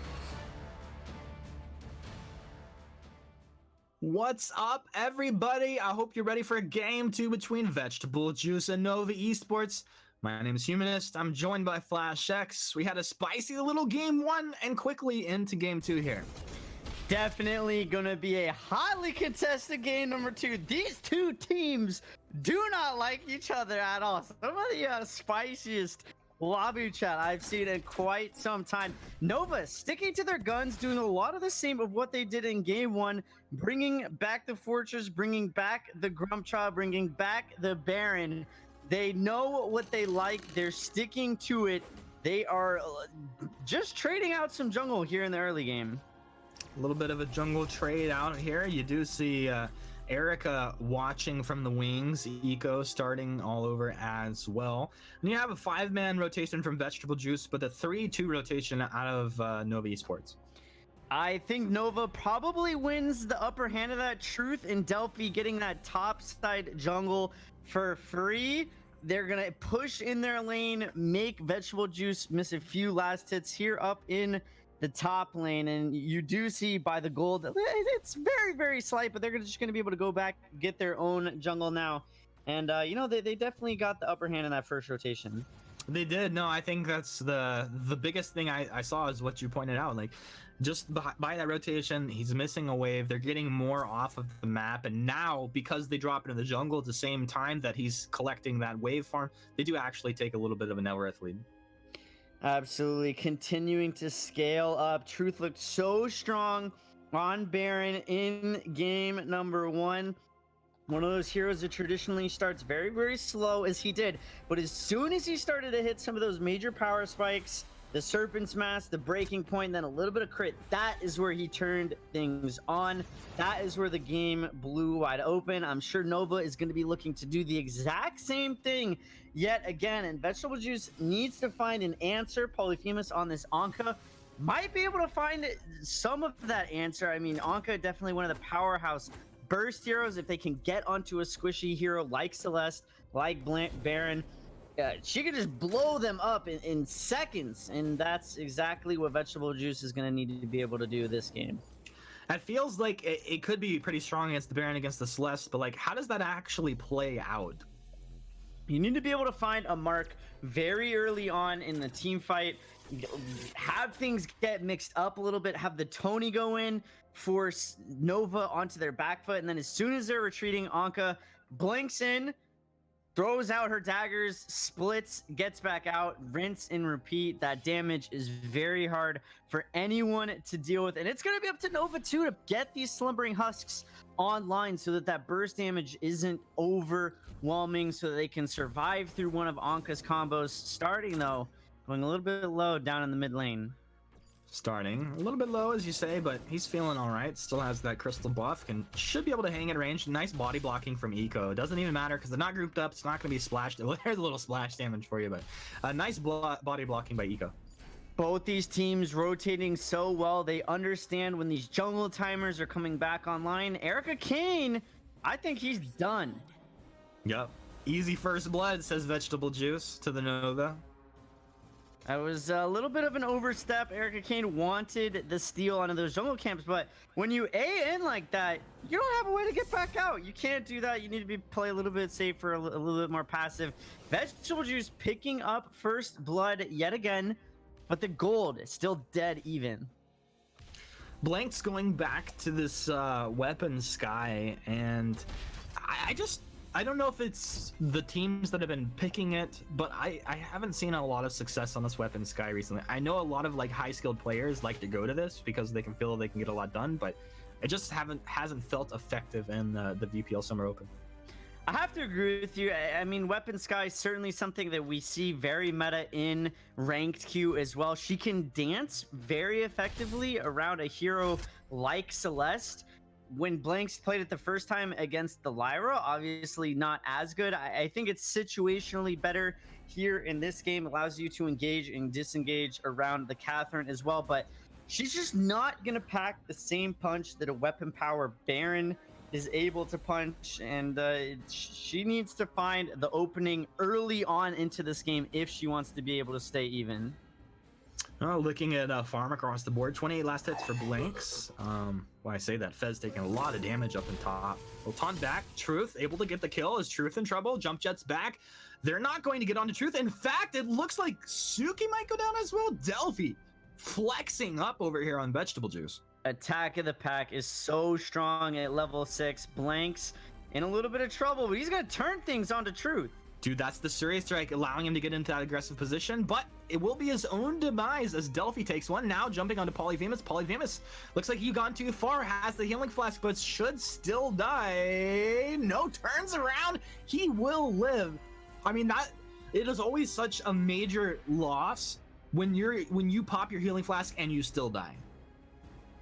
What's up, everybody? I hope you're ready for game 2 between Vegetable Juice and Nova Esports. My name is Humanist. I'm joined by Flash X. We had a spicy little game 1 and quickly into game 2 here. Definitely gonna be a hotly contested game number 2. These two teams do not like each other at all. Some of the spiciest lobby chat I've seen in quite some time. Nova sticking to their guns, doing a lot of the same of what they did in game 1, bringing back the Fortress, bringing back the Grumpcha, bringing back the Baron. They know what they like. They're sticking to it. They are just trading out some jungle here in the early game. A little bit of a jungle trade out here. You do see Erica watching from the wings, Eco starting all over as well. And you have a 5-man rotation from Vegetable Juice, but a 3-2 rotation out of Nova Esports. I think Nova probably wins the upper hand of that. Truth and Delphi getting that top side jungle for free. They're going to push in their lane, make Vegetable Juice miss a few last hits here up in the top lane. And you do see by the gold, it's very, very slight, but they're just going to be able to go back, get their own jungle now. And, they definitely got the upper hand in that first rotation. They did. No, I think that's the biggest thing I saw is what you pointed out. Like, just by that rotation, he's missing a wave. They're getting more off of the map. And now, because they drop into the jungle at the same time that he's collecting that wave farm, they do actually take a little bit of an Elrith lead. Absolutely. Continuing to scale up. Truth looked so strong on Baron in game number 1. One of those heroes that traditionally starts very, very slow, as he did. But as soon as he started to hit some of those major power spikes, the Serpent's Mask, the breaking point, then a little bit of crit, that is where he turned things on. That is where the game blew wide open. I'm sure Nova is going to be looking to do the exact same thing yet again. And Vegetable Juice needs to find an answer. Polyphemus on this Anka might be able to find some of that answer. I mean, Anka definitely one of the powerhouse burst heroes. If they can get onto a squishy hero like Celeste, like Baron, she could just blow them up in seconds, and that's exactly what Vegetable Juice is going to need to be able to do this game. It feels like it could be pretty strong against the Baron, against the Celeste, but like, how does that actually play out? You need to be able to find a mark very early on in the team fight, have things get mixed up a little bit, have the Tony go in, force Nova onto their back foot, and then as soon as they're retreating, Anka blinks in, throws out her daggers, splits, gets back out, rinse and repeat. That damage is very hard for anyone to deal with. And it's going to be up to Nova too to get these Slumbering Husks online so that burst damage isn't overwhelming, so that they can survive through one of Anka's combos. Starting though, going a little bit low down in the mid lane. Starting a little bit low, as you say, but he's feeling all right. Still has that crystal buff and should be able to hang at range. Nice body blocking from Eco. Doesn't even matter because they're not grouped up. It's not going to be splashed. Well, there's a little splash damage for you, but nice body blocking by Eco. Both these teams rotating so well. They understand when these jungle timers are coming back online. Erica Kane, I think he's done. Yep. Easy first blood, says Vegetable Juice to the Nova. That was a little bit of an overstep. Erica Kane wanted the steal onto those jungle camps, but when you A in like that, you don't have a way to get back out. You can't do that. You need to play a little bit safer, a little bit more passive. Vegetable Juice picking up first blood yet again, but the gold is still dead even. Blank's going back to this weapon sky, and I don't know if it's the teams that have been picking it, but I haven't seen a lot of success on this weapon sky recently. I know a lot of like high skilled players like to go to this because they can feel they can get a lot done, but it just hasn't felt effective in the VPL Summer Open. I have to agree with you. I mean, Weapon Sky is certainly something that we see very meta in ranked queue as well. She can dance very effectively around a hero like Celeste. When Blanks played it the first time against the Lyra, obviously not as good. I think it's situationally better here in this game. Allows you to engage and disengage around the Catherine as well, but she's just not going to pack the same punch that a weapon power Baron is able to punch, and she needs to find the opening early on into this game if she wants to be able to stay even. Looking at farm across the board, 28 last hits for Blanks. Why I say that, Fez taking a lot of damage up in top. Ultan back, Truth able to get the kill. Is Truth in trouble? Jump Jet's back. They're not going to get onto Truth. In fact, it looks like Suki might go down as well. Delphi flexing up over here on Vegetable Juice. Attack of the Pack is so strong at level 6. Blanks in a little bit of trouble, but he's going to turn things onto Truth. Dude, that's the Surya Strike, allowing him to get into that aggressive position, but it will be his own demise as Delphi takes one. Now jumping onto Polyphemus. Polyphemus looks like you've gone too far, has the healing flask, but should still die. No, turns around. He will live. I mean, it is always such a major loss when you pop your healing flask and you still die.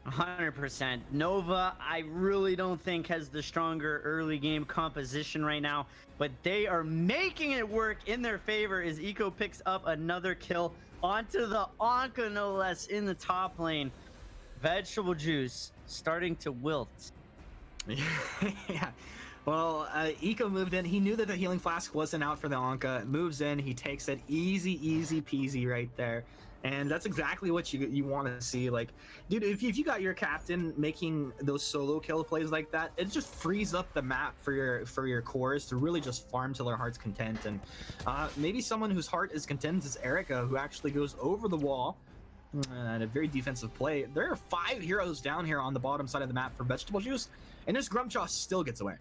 100%. Nova, I really don't think has the stronger early game composition right now, but they are making it work in their favor as Eco picks up another kill onto the Anka, no less, in the top lane. Vegetable Juice starting to wilt. Yeah. Well, Eco moved in. He knew that the healing flask wasn't out for the Anka. Moves in. He takes it easy peasy right there. And that's exactly what you want to see. Like, dude, if you got your captain making those solo kill plays like that, it just frees up the map for your cores to really just farm till their heart's content. And maybe someone whose heart is content is Erica, who actually goes over the wall and a very defensive play. There are 5 heroes down here on the bottom side of the map for Vegetable Juice, and this Grumchaw still gets away.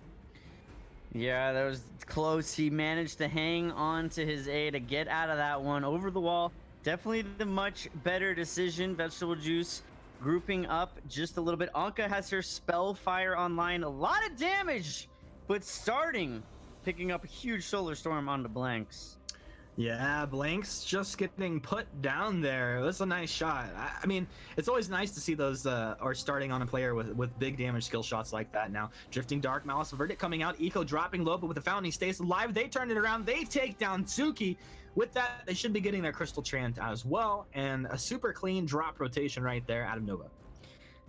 Yeah, that was close. He managed to hang on to his A to get out of that one over the wall. Definitely the much better decision. Vegetable Juice grouping up just a little bit. Anka has her Spellfire online. A lot of damage, but picking up a huge Solar Storm onto Blanks. Yeah, Blanks just getting put down there. That's a nice shot. I mean, it's always nice to see those are starting on a player with big damage skill shots like that now. Drifting Dark, Malice Verdict coming out. Eco dropping low, but with the Fountain, he stays alive. They turn it around. They take down Tsuki. With that, they should be getting their Crystal Chant as well. And a super clean drop rotation right there out of Nova.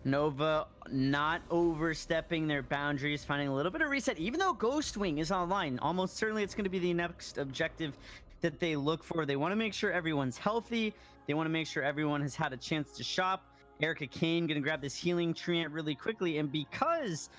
Nova not overstepping their boundaries, finding a little bit of reset. Even though Ghost Wing is online, almost certainly it's going to be the next objective that they look for. They want to make sure everyone's healthy. They want to make sure everyone has had a chance to shop. Erica Kane going to grab this healing treant really quickly. And because,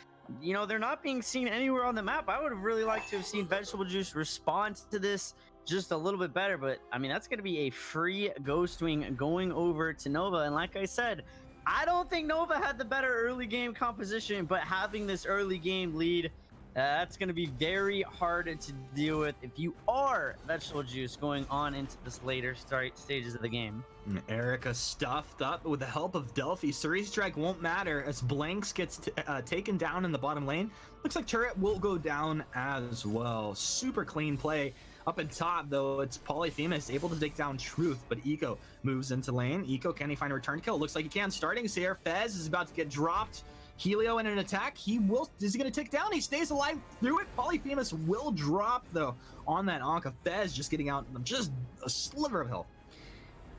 you know, they're not being seen anywhere on the map, I would have really liked to have seen Vegetable Juice respond to this just a little bit better. But, I mean, that's going to be a free Ghost Wing going over to Nova. And like I said, I don't think Nova had the better early game composition, but having this early game lead, that's going to be very hard to deal with if you are Vegetable Juice going on into this later stages of the game. Erica stuffed up with the help of Delphi. Surya Strike won't matter as Blanks gets taken down in the bottom lane. Looks like Turret will go down as well. Super clean play. Up in top, though, it's Polyphemus able to take down Truth, but Eco moves into lane. Eco, can he find a return kill? Looks like he can. Starting here, Fez is about to get dropped. Helio in an attack. Is he going to tick down? He stays alive through it. Polyphemus will drop, though, on that Anka. Fez just getting out just a sliver of health.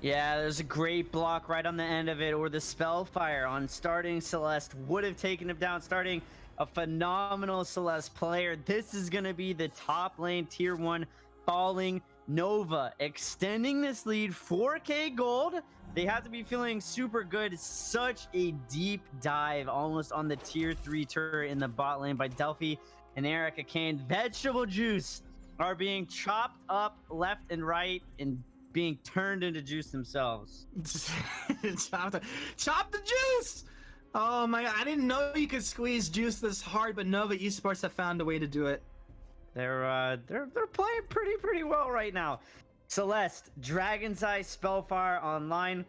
Yeah, there's a great block right on the end of it, or the Spellfire on starting Celeste would have taken him down. Starting a phenomenal Celeste player. This is going to be the top lane tier 1 falling. Nova extending this lead, 4K gold. They have to be feeling super good. Such a deep dive almost on the tier 3 turret in the bot lane by Delphi and Erica Kane. Vegetable Juice are being chopped up left and right and being turned into juice themselves. Chop the juice! Oh my god, I didn't know you could squeeze juice this hard, but Nova Esports have found a way to do it. They're playing pretty well right now. Celeste, Dragon's Eye, Spellfire online.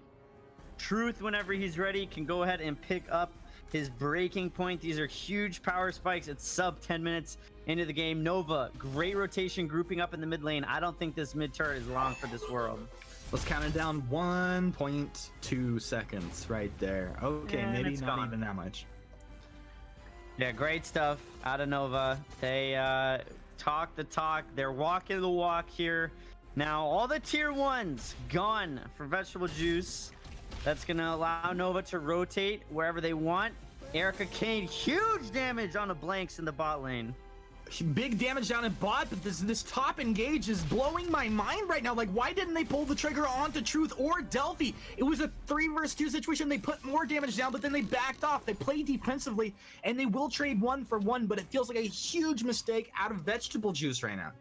Truth, whenever he's ready, can go ahead and pick up his breaking point. These are huge power spikes. It's sub 10 minutes into the game. Nova, great rotation, grouping up in the mid lane. I don't think this mid turret is long for this world. Let's count it down. 1.2 seconds right there. Okay, And maybe it's not gone. even that much. Yeah, great stuff out of Nova. They talk the talk. They're walking the walk here. Now, all the tier 1s gone for Vegetable Juice. That's going to allow Nova to rotate wherever they want. Erica Kane, huge damage on the blanks in the bot lane. Big damage down in bot, but this top engage is blowing my mind right now. Like, why didn't they pull the trigger onto Truth or Delphi? It was a 3 versus 2 situation. They put more damage down, but then they backed off. They play defensively, and they will trade 1 for 1, but it feels like a huge mistake out of Vegetable Juice right now.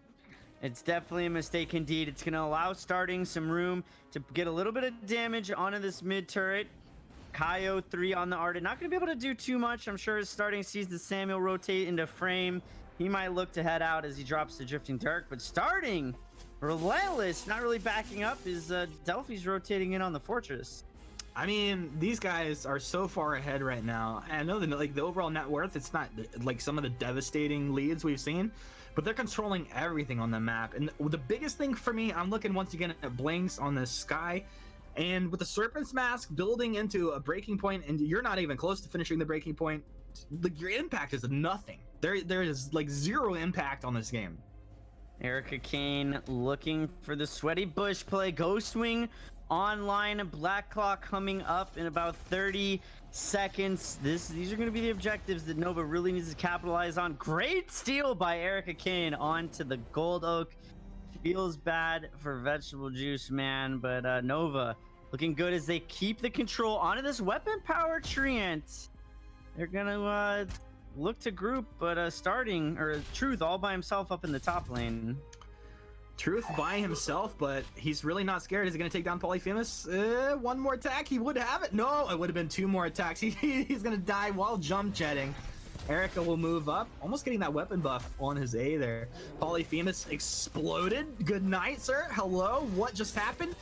It's definitely a mistake indeed. It's going to allow starting some room to get a little bit of damage onto this mid turret. Kaio 3 on the Arden. Not going to be able to do too much. I'm sure starting sees the Samuel rotate into frame. He might look to head out as he drops the Drifting Dark, but starting relentless, not really backing up, is Delphi's rotating in on the Fortress. I mean, these guys are so far ahead right now. I know the overall net worth, it's not like some of the devastating leads we've seen, but they're controlling everything on the map. And the biggest thing for me, I'm looking once again at blinks on the sky. And with the Serpent's Mask building into a breaking point, and you're not even close to finishing the breaking point, like, your impact is nothing. There is like 0 impact on this game. Erica Kane looking for the sweaty bush play. Ghost Wing online. Black Clock coming up in about 30 seconds. These are going to be the objectives that Nova really needs to capitalize on. Great steal by Erica Kane onto the Gold Oak. Feels bad for Vegetable Juice, man, but Nova looking good as they keep the control onto this weapon power treant. They're gonna look to group, but Truth all by himself up in the top lane. Truth by himself, but he's really not scared. Is he going to take down Polyphemus? 1 more attack, he would have it. No, it would have been 2 more attacks. He's going to die while jump jetting. Erica will move up, almost getting that weapon buff on his A there. Polyphemus exploded. Good night, sir. Hello, what just happened?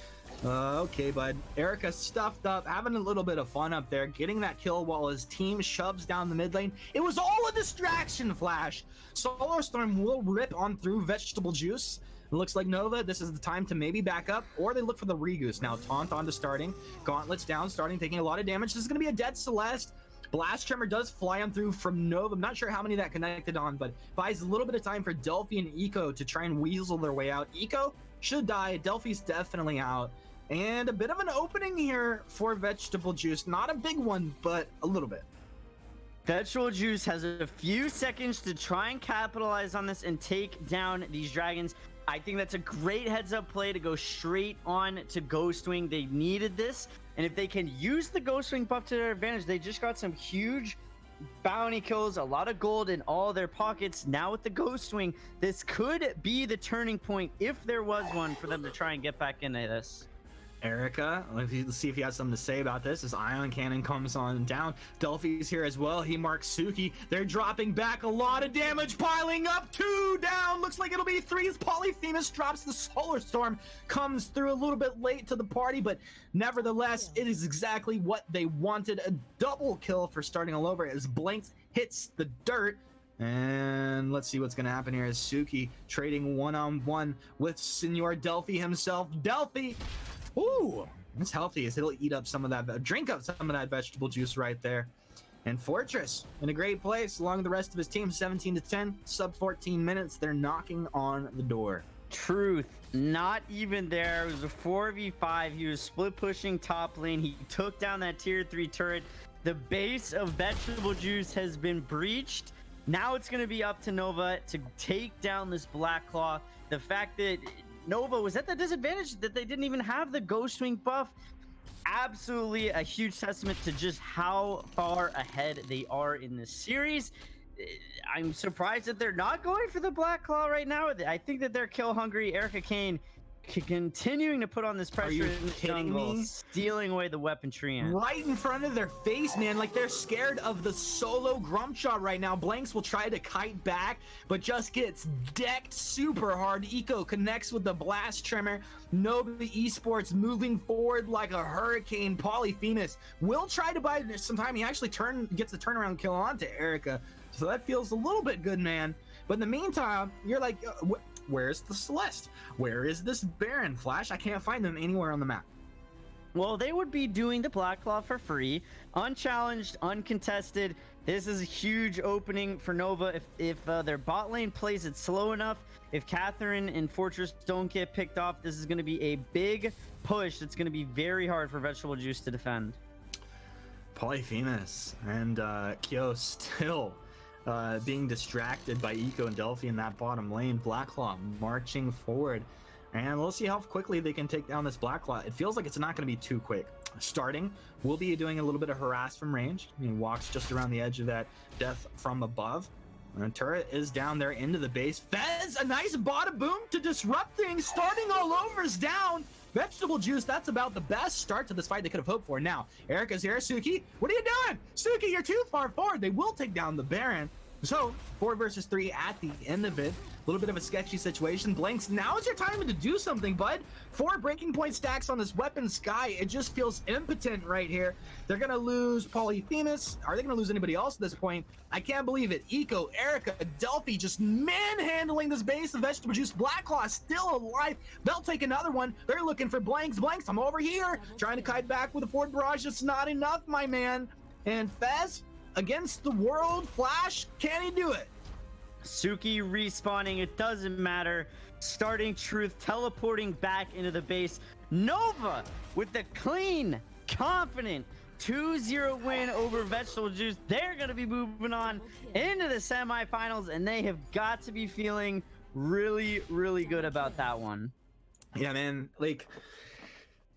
Okay, bud. Erica stuffed up, having a little bit of fun up there, getting that kill while his team shoves down the mid lane. It was all a distraction, Flash. Solar Storm will rip on through Vegetable Juice. It looks like Nova, this is the time to maybe back up, or they look for the Regoose. Now, Taunt onto starting. Gauntlets down, starting, taking a lot of damage. This is going to be a dead Celeste. Blast Tremor does fly on through from Nova. I'm not sure how many that connected on, but buys a little bit of time for Delphi and Eco to try and weasel their way out. Eco should die. Delphi's definitely out. And a bit of an opening here for Vegetable Juice. Not a big one, but a little bit. Vegetable Juice has a few seconds to try and capitalize on this and take down these dragons. I think that's a great heads-up play to go straight on to Ghostwing. They needed this, and if they can use the Ghostwing buff to their advantage, they just got some huge bounty kills, a lot of gold in all their pockets. Now with the Ghostwing, this could be the turning point, if there was one, for them to try and get back into this. Erica, let's see if he has something to say about this as Ion Cannon comes on down. Delphi's here as well. He marks Suki. They're dropping back a lot of damage, piling up. 2 down. Looks like it'll be 3 as Polyphemus drops the Solar Storm. Comes through a little bit late to the party, but nevertheless, it is exactly what they wanted. A double kill for starting all over as Blanks hits the dirt. And let's see what's going to happen here as Suki trading one-on-one with Senor Delphi himself. Delphi! Ooh, it's healthy as he'll eat up some of that, drink up some of that vegetable juice right there. And Fortress in a great place along with the rest of his team, 17-10, sub 14 minutes. They're knocking on the door. Truth, not even there. It was a 4v5. He was split pushing top lane. He took down that tier 3 turret. The base of Vegetable Juice has been breached. Now it's going to be up to Nova to take down this Black Claw. The fact that Nova was at the disadvantage that they didn't even have the Ghostwing buff. Absolutely a huge testament to just how far ahead they are in this series. I'm surprised that they're not going for the Black Claw right now. I think that they're kill hungry. Erica Kane continuing to put on this pressure you in the kidding jungle, me? stealing away the weapon tree. Right in front of their face, man. Like, they're scared of the solo Grump shot right now. Blanks will try to kite back, but just gets decked super hard. Eco connects with the blast tremor. Nova Esports moving forward like a hurricane. Polyphemus will try to buy some time. He actually gets a turnaround kill onto Erica, so that feels a little bit good, man. But in the meantime, you're like, where's the Celeste? Where is this Baron? Flash, I can't find them anywhere on the map. Well, they would be doing the Black Claw for free, unchallenged, uncontested. This is a huge opening for Nova. If their bot lane plays it slow enough, if Catherine and Fortress don't get picked off, this is going to be a big push. It's going to be very hard for Vegetable Juice to defend. Polyphemus and Kyo still being distracted by Eco and Delphi in that bottom lane. Blacklaw marching forward, and we'll see how quickly they can take down this Blacklaw. It feels like it's not going to be too quick. Starting, we'll be doing a little bit of harass from range. He walks just around the edge of that death from above. And turret is down there into the base. Fez, a nice bada boom to disrupt things. Starting all overs down. Vegetable Juice, that's about the best start to this fight they could have hoped for. Now, Erica's here. Suki, what are you doing? Suki, you're too far forward. They will take down the Baron. So, 4 versus 3 at the end of it. A little bit of a sketchy situation. Blanks, now is your time to do something, bud. 4 breaking point stacks on this weapon Sky. It just feels impotent right here. They're going to lose Polyphemus. Are they going to lose anybody else at this point? I can't believe it. Eco, Erica, Delphi just manhandling this base of Vegetable Juice. Blacklaw still alive. They'll take another one. They're looking for Blanks. Blanks, I'm over here. Trying to kite back with a forward barrage. It's not enough, my man. And Fez, against the world, Flash, can he do it? Suki respawning, it doesn't matter. Starting Truth, teleporting back into the base. Nova with the clean, confident 2-0 win over Vegetable Juice. They're going to be moving on into the semifinals, and they have got to be feeling really, really good about that one. Yeah, man. Like,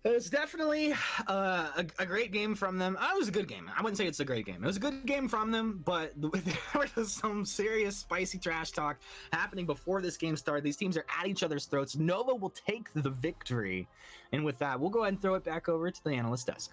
it was definitely a great game from them. It was a good game. I wouldn't say it's a great game. It was a good game from them, but there was some serious spicy trash talk happening before this game started. These teams are at each other's throats. Nova will take the victory. And with that, we'll go ahead and throw it back over to the analyst desk.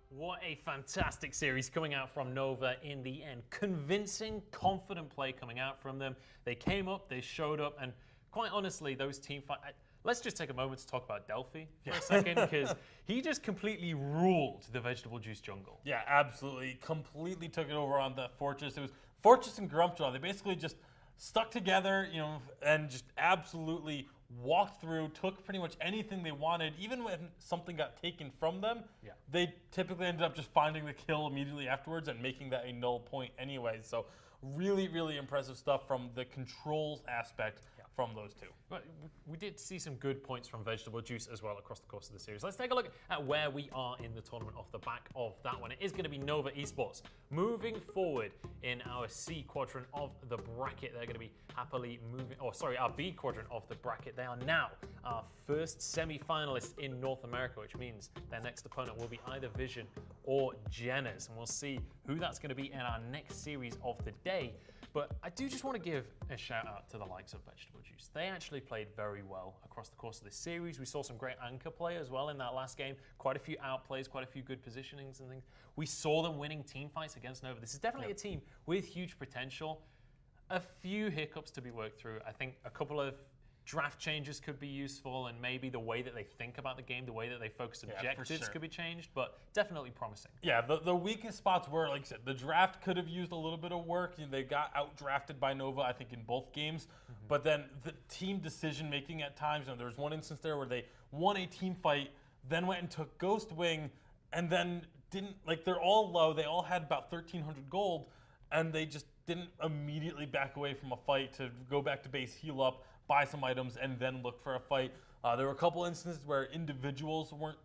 What a fantastic series coming out from Nova in the end. Convincing, confident play coming out from them. They came up, they showed up, and quite honestly, those team fights... Let's just take a moment to talk about Delphi for a second, because he just completely ruled the Vegetable Juice jungle. Yeah, absolutely. Completely took it over on the Fortress. It was Fortress and Grumpjaw. They basically just stuck together, you know, and just absolutely walked through, took pretty much anything they wanted. Even when something got taken from them, they typically ended up just finding the kill immediately afterwards and making that a null point anyway. So really, really impressive stuff from the controls aspect from those two. But we did see some good points from Vegetable Juice as well across the course of the series. Let's take a look at where we are in the tournament off the back of that one. It is going to be Nova Esports. Moving forward in our C quadrant of the bracket, they're going to be happily moving, our B quadrant of the bracket. They are now our first semi-finalist in North America, which means their next opponent will be either Vision or Jenner's. And we'll see who that's going to be in our next series of the day. But I do just want to give a shout out to the likes of Vegetable Juice. They actually played very well across the course of this series. We saw some great anchor play as well in that last game. Quite a few outplays, quite a few good positionings and things. We saw them winning team fights against Nova. This is definitely a team with huge potential. A few hiccups to be worked through. I think a couple of draft changes could be useful, and maybe the way that they think about the game, the way that they focus objectives could be changed, but definitely promising. Yeah, the weakest spots were, like I said, the draft could have used a little bit of work. You know, they got out-drafted by Nova, I think, in both games. But then the team decision-making at times, you know, there was one instance there where they won a team fight, then went and took Ghost Wing, and then didn't, like, they're all low. They all had about 1,300 gold, and they just didn't immediately back away from a fight to go back to base, heal up, buy some items, and then look for a fight. There were a couple instances where individuals weren't,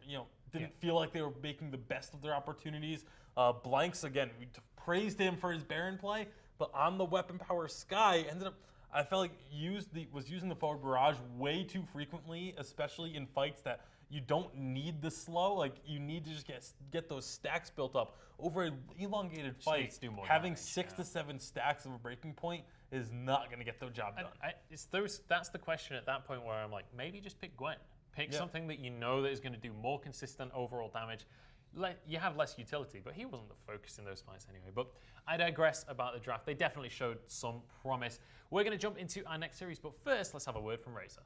didn't feel like they were making the best of their opportunities. Blanks, again, we praised him for his Baron play, but on the weapon power Sky, ended up, I felt like was using the forward barrage way too frequently, especially in fights that You don't need the slow. Like, you need to just get those stacks built up over an elongated needs fight. to do more Having damage, 6 to 7 stacks of a breaking point is not going to get the job done. That's the question at that point where I'm like, maybe just pick Gwen. Pick something that you know that is going to do more consistent overall damage. You have less utility, but he wasn't the focus in those fights anyway. But I digress about the draft. They definitely showed some promise. We're going to jump into our next series, but first, let's have a word from Razor.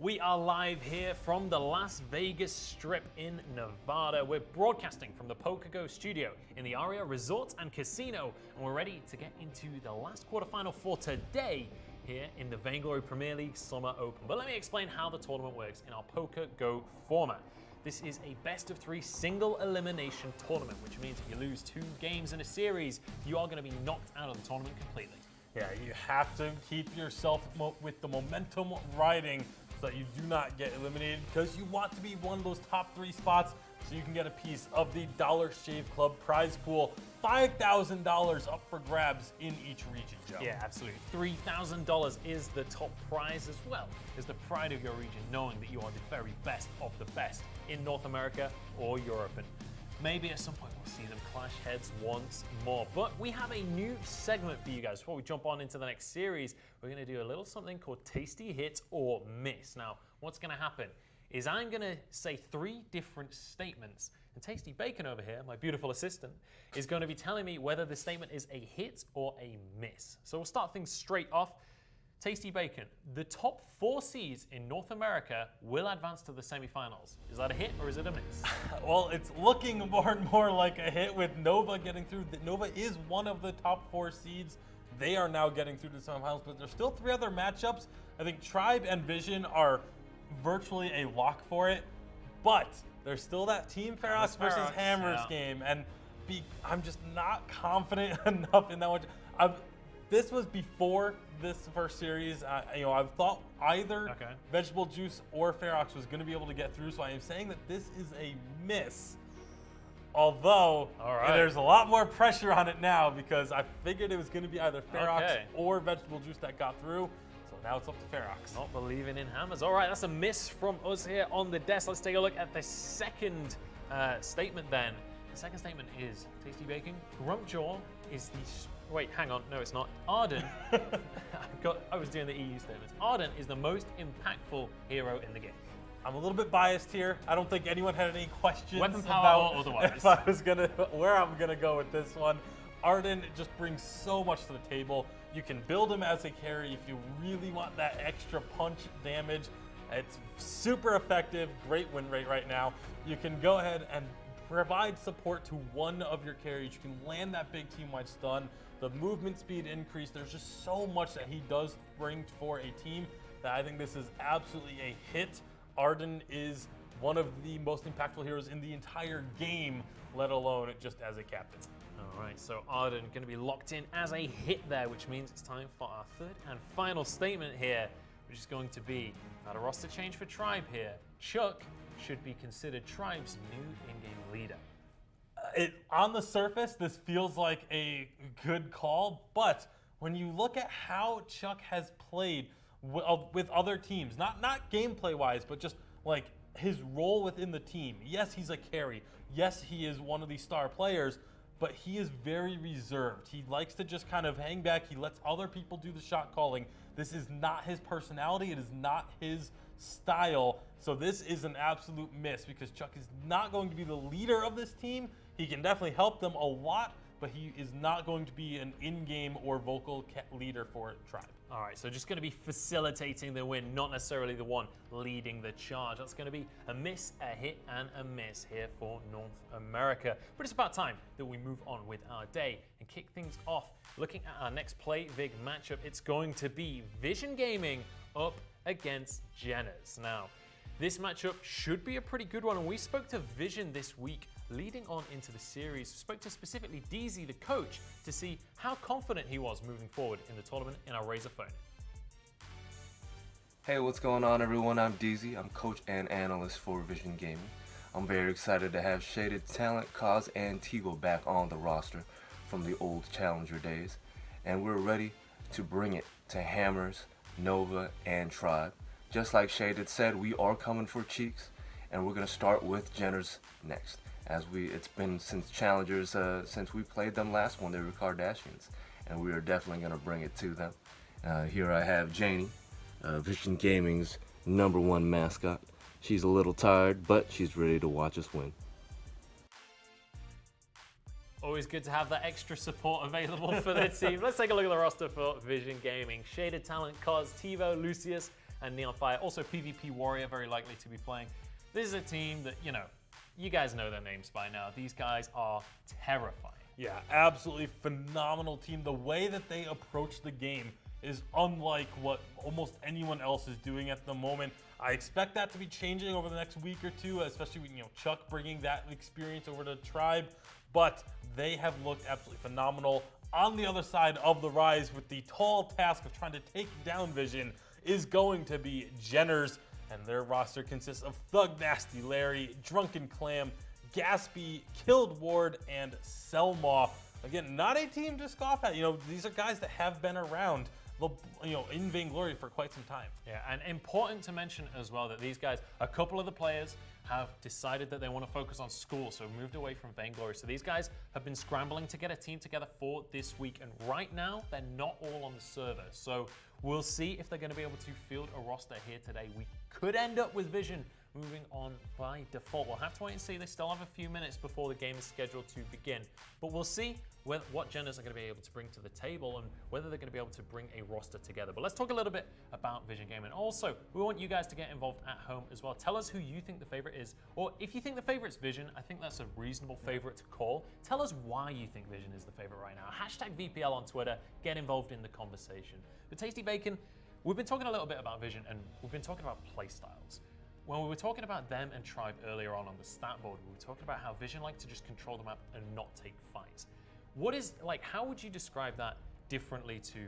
We are live here from the Las Vegas Strip in Nevada. We're broadcasting from the PokerGo studio in the Aria Resort and Casino, and we're ready to get into the last quarterfinal for today here in the Vainglory Premier League Summer Open. But let me explain how the tournament works in our PokerGo format. This is a best of 3 single elimination tournament, which means if you lose 2 games in a series, you are going to be knocked out of the tournament completely. Yeah, you have to keep yourself with the momentum riding so that you do not get eliminated, because you want to be one of those top 3 spots so you can get a piece of the Dollar Shave Club prize pool. $5,000 up for grabs in each region, Joe. Yeah, absolutely. $3,000 is the top prize, as well as the pride of your region, knowing that you are the very best of the best in North America or Europe. And maybe at some point we'll see them clash heads once more. But we have a new segment for you guys. Before we jump on into the next series, we're going to do a little something called Tasty Hit or Miss. Now, what's going to happen is I'm going to say 3 different statements, and Tasty Bacon over here, my beautiful assistant, is going to be telling me whether the statement is a hit or a miss. So we'll start things straight off. Tasty Bacon, the top 4 seeds in North America will advance to the semifinals. Is that a hit or is it a miss? Well, it's looking more and more like a hit with Nova getting through. Nova is one of the top 4 seeds. They are now getting through to the semifinals, but there's still 3 other matchups. I think Tribe and Vision are virtually a lock for it, but there's still that Team Ferox versus Hammers game, and I'm just not confident enough in that one. This was before this first series. I've thought either Vegetable Juice or Ferox was going to be able to get through, so I am saying that this is a miss. Although there's a lot more pressure on it now, because I figured it was going to be either Ferox or Vegetable Juice that got through. So now it's up to Ferox. Not believing in Hammers. All right, that's a miss from us here on the desk. Let's take a look at the second statement then. The second statement is Tasty Bacon. Grumpjaw is the... Wait, hang on. No, it's not. Arden. I was doing the EU statements. Arden is the most impactful hero in the game. I'm a little bit biased here. I don't think anyone had any questions Weapon power about or otherwise. if I was where I'm gonna go with this one. Arden just brings so much to the table. You can build him as a carry if you really want that extra punch damage. It's super effective, great win rate right now. You can go ahead and provide support to one of your carries. You can land that big team-wide stun. The movement speed increase. There's just so much that he does bring for a team that I think this is absolutely a hit. Arden is one of the most impactful heroes in the entire game, let alone just as a captain. All right, so Arden going to be locked in as a hit there, which means it's time for our third and final statement here, which is going to be, without a roster change for Tribe here, Chuck should be considered Tribe's new in-game leader. On the surface, this feels like a good call, but when you look at how Chuck has played with other teams, not gameplay-wise, but just like his role within the team. Yes, he's a carry. Yes, he is one of these star players, but he is very reserved. He likes to just kind of hang back. He lets other people do the shot calling. This is not his personality. It is not his style. So this is an absolute miss, because Chuck is not going to be the leader of this team. He can definitely help them a lot, but he is not going to be an in-game or vocal leader for Tribe. All right, so just going to be facilitating the win, not necessarily the one leading the charge. That's going to be a miss, a hit, and a miss here for North America. But it's about time that we move on with our day and kick things off. Looking at our next Play Vig matchup, it's going to be Vision Gaming up against Jenners. Now, this matchup should be a pretty good one, and we spoke to Vision this week leading on into the series. We spoke to specifically DZ, the coach, to see how confident he was moving forward in the tournament in our Razor phone. Hey, what's going on, everyone? I'm DZ. I'm coach and analyst for Vision Gaming. I'm very excited to have Shaded Talent, Cause, and Tigo back on the roster from the old Challenger days. And we're ready to bring it to Hammers, Nova, and Tribe. Just like Shaded said, we are coming for Cheeks, and we're going to start with Jenners next. It's been since Challengers, since we played them last one, they were Kardashians, and we are definitely going to bring it to them. Here I have Janie, Vision Gaming's #1 mascot. She's a little tired, but she's ready to watch us win. Always good to have that extra support available for the team. Let's take a look at the roster for Vision Gaming. Shaded Talent, Cos, Tivo, Lucius, and Neon Fire. Also PvP Warrior, very likely to be playing. This is a team that, you guys know their names by now. These guys are terrifying. Yeah, absolutely phenomenal team. The way that they approach the game is unlike what almost anyone else is doing at the moment. I expect that to be changing over the next week or two, especially with Chuck bringing that experience over to Tribe. But they have looked absolutely phenomenal. On the other side of the rise, with the tall task of trying to take down Vision, is going to be Jenners, and their roster consists of Thug Nasty Larry, Drunken Clam, Gaspy, Killed Ward, and Selma. Again, not a team to scoff at. These are guys that have been around, in Vainglory for quite some time. Yeah, and important to mention as well that these guys, a couple of the players have decided that they want to focus on school, so moved away from Vainglory. So these guys have been scrambling to get a team together for this week, and right now they're not all on the server. So we'll see if they're going to be able to field a roster here today. We could end up with Vision moving on by default. We'll have to wait and see. They still have a few minutes before the game is scheduled to begin. But we'll see what Jenners are going to be able to bring to the table and whether they're going to be able to bring a roster together. But let's talk a little bit about Vision Gaming. Also, we want you guys to get involved at home as well. Tell us who you think the favorite is. Or if you think the favorite's Vision, I think that's a reasonable favorite to call. Tell us why you think Vision is the favorite right now. Hashtag VPL on Twitter. Get involved in the conversation. But Tasty Bacon, we've been talking a little bit about Vision and we've been talking about playstyles. When we were talking about them and Tribe earlier on the stat board, we were talking about how Vision like to just control the map and not take fights. How would you describe that differently to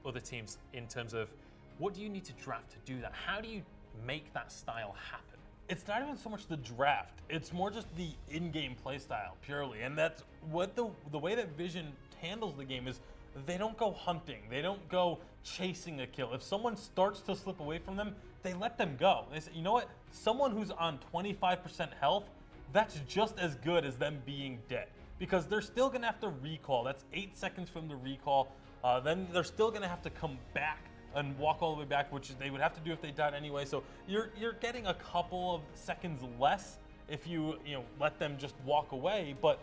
other teams in terms of what do you need to draft to do that? How do you make that style happen? It's not even so much the draft, it's more just the in-game play style purely. And that's what the way that Vision handles the game is they don't go hunting, they don't go chasing a kill. If someone starts to slip away from them, they let them go. They say, you know what? Someone who's on 25% health, that's just as good as them being dead. Because they're still gonna have to recall. That's 8 seconds from the recall. Then they're still gonna have to come back and walk all the way back, which they would have to do if they died anyway. So you're getting a couple of seconds less if you let them just walk away. But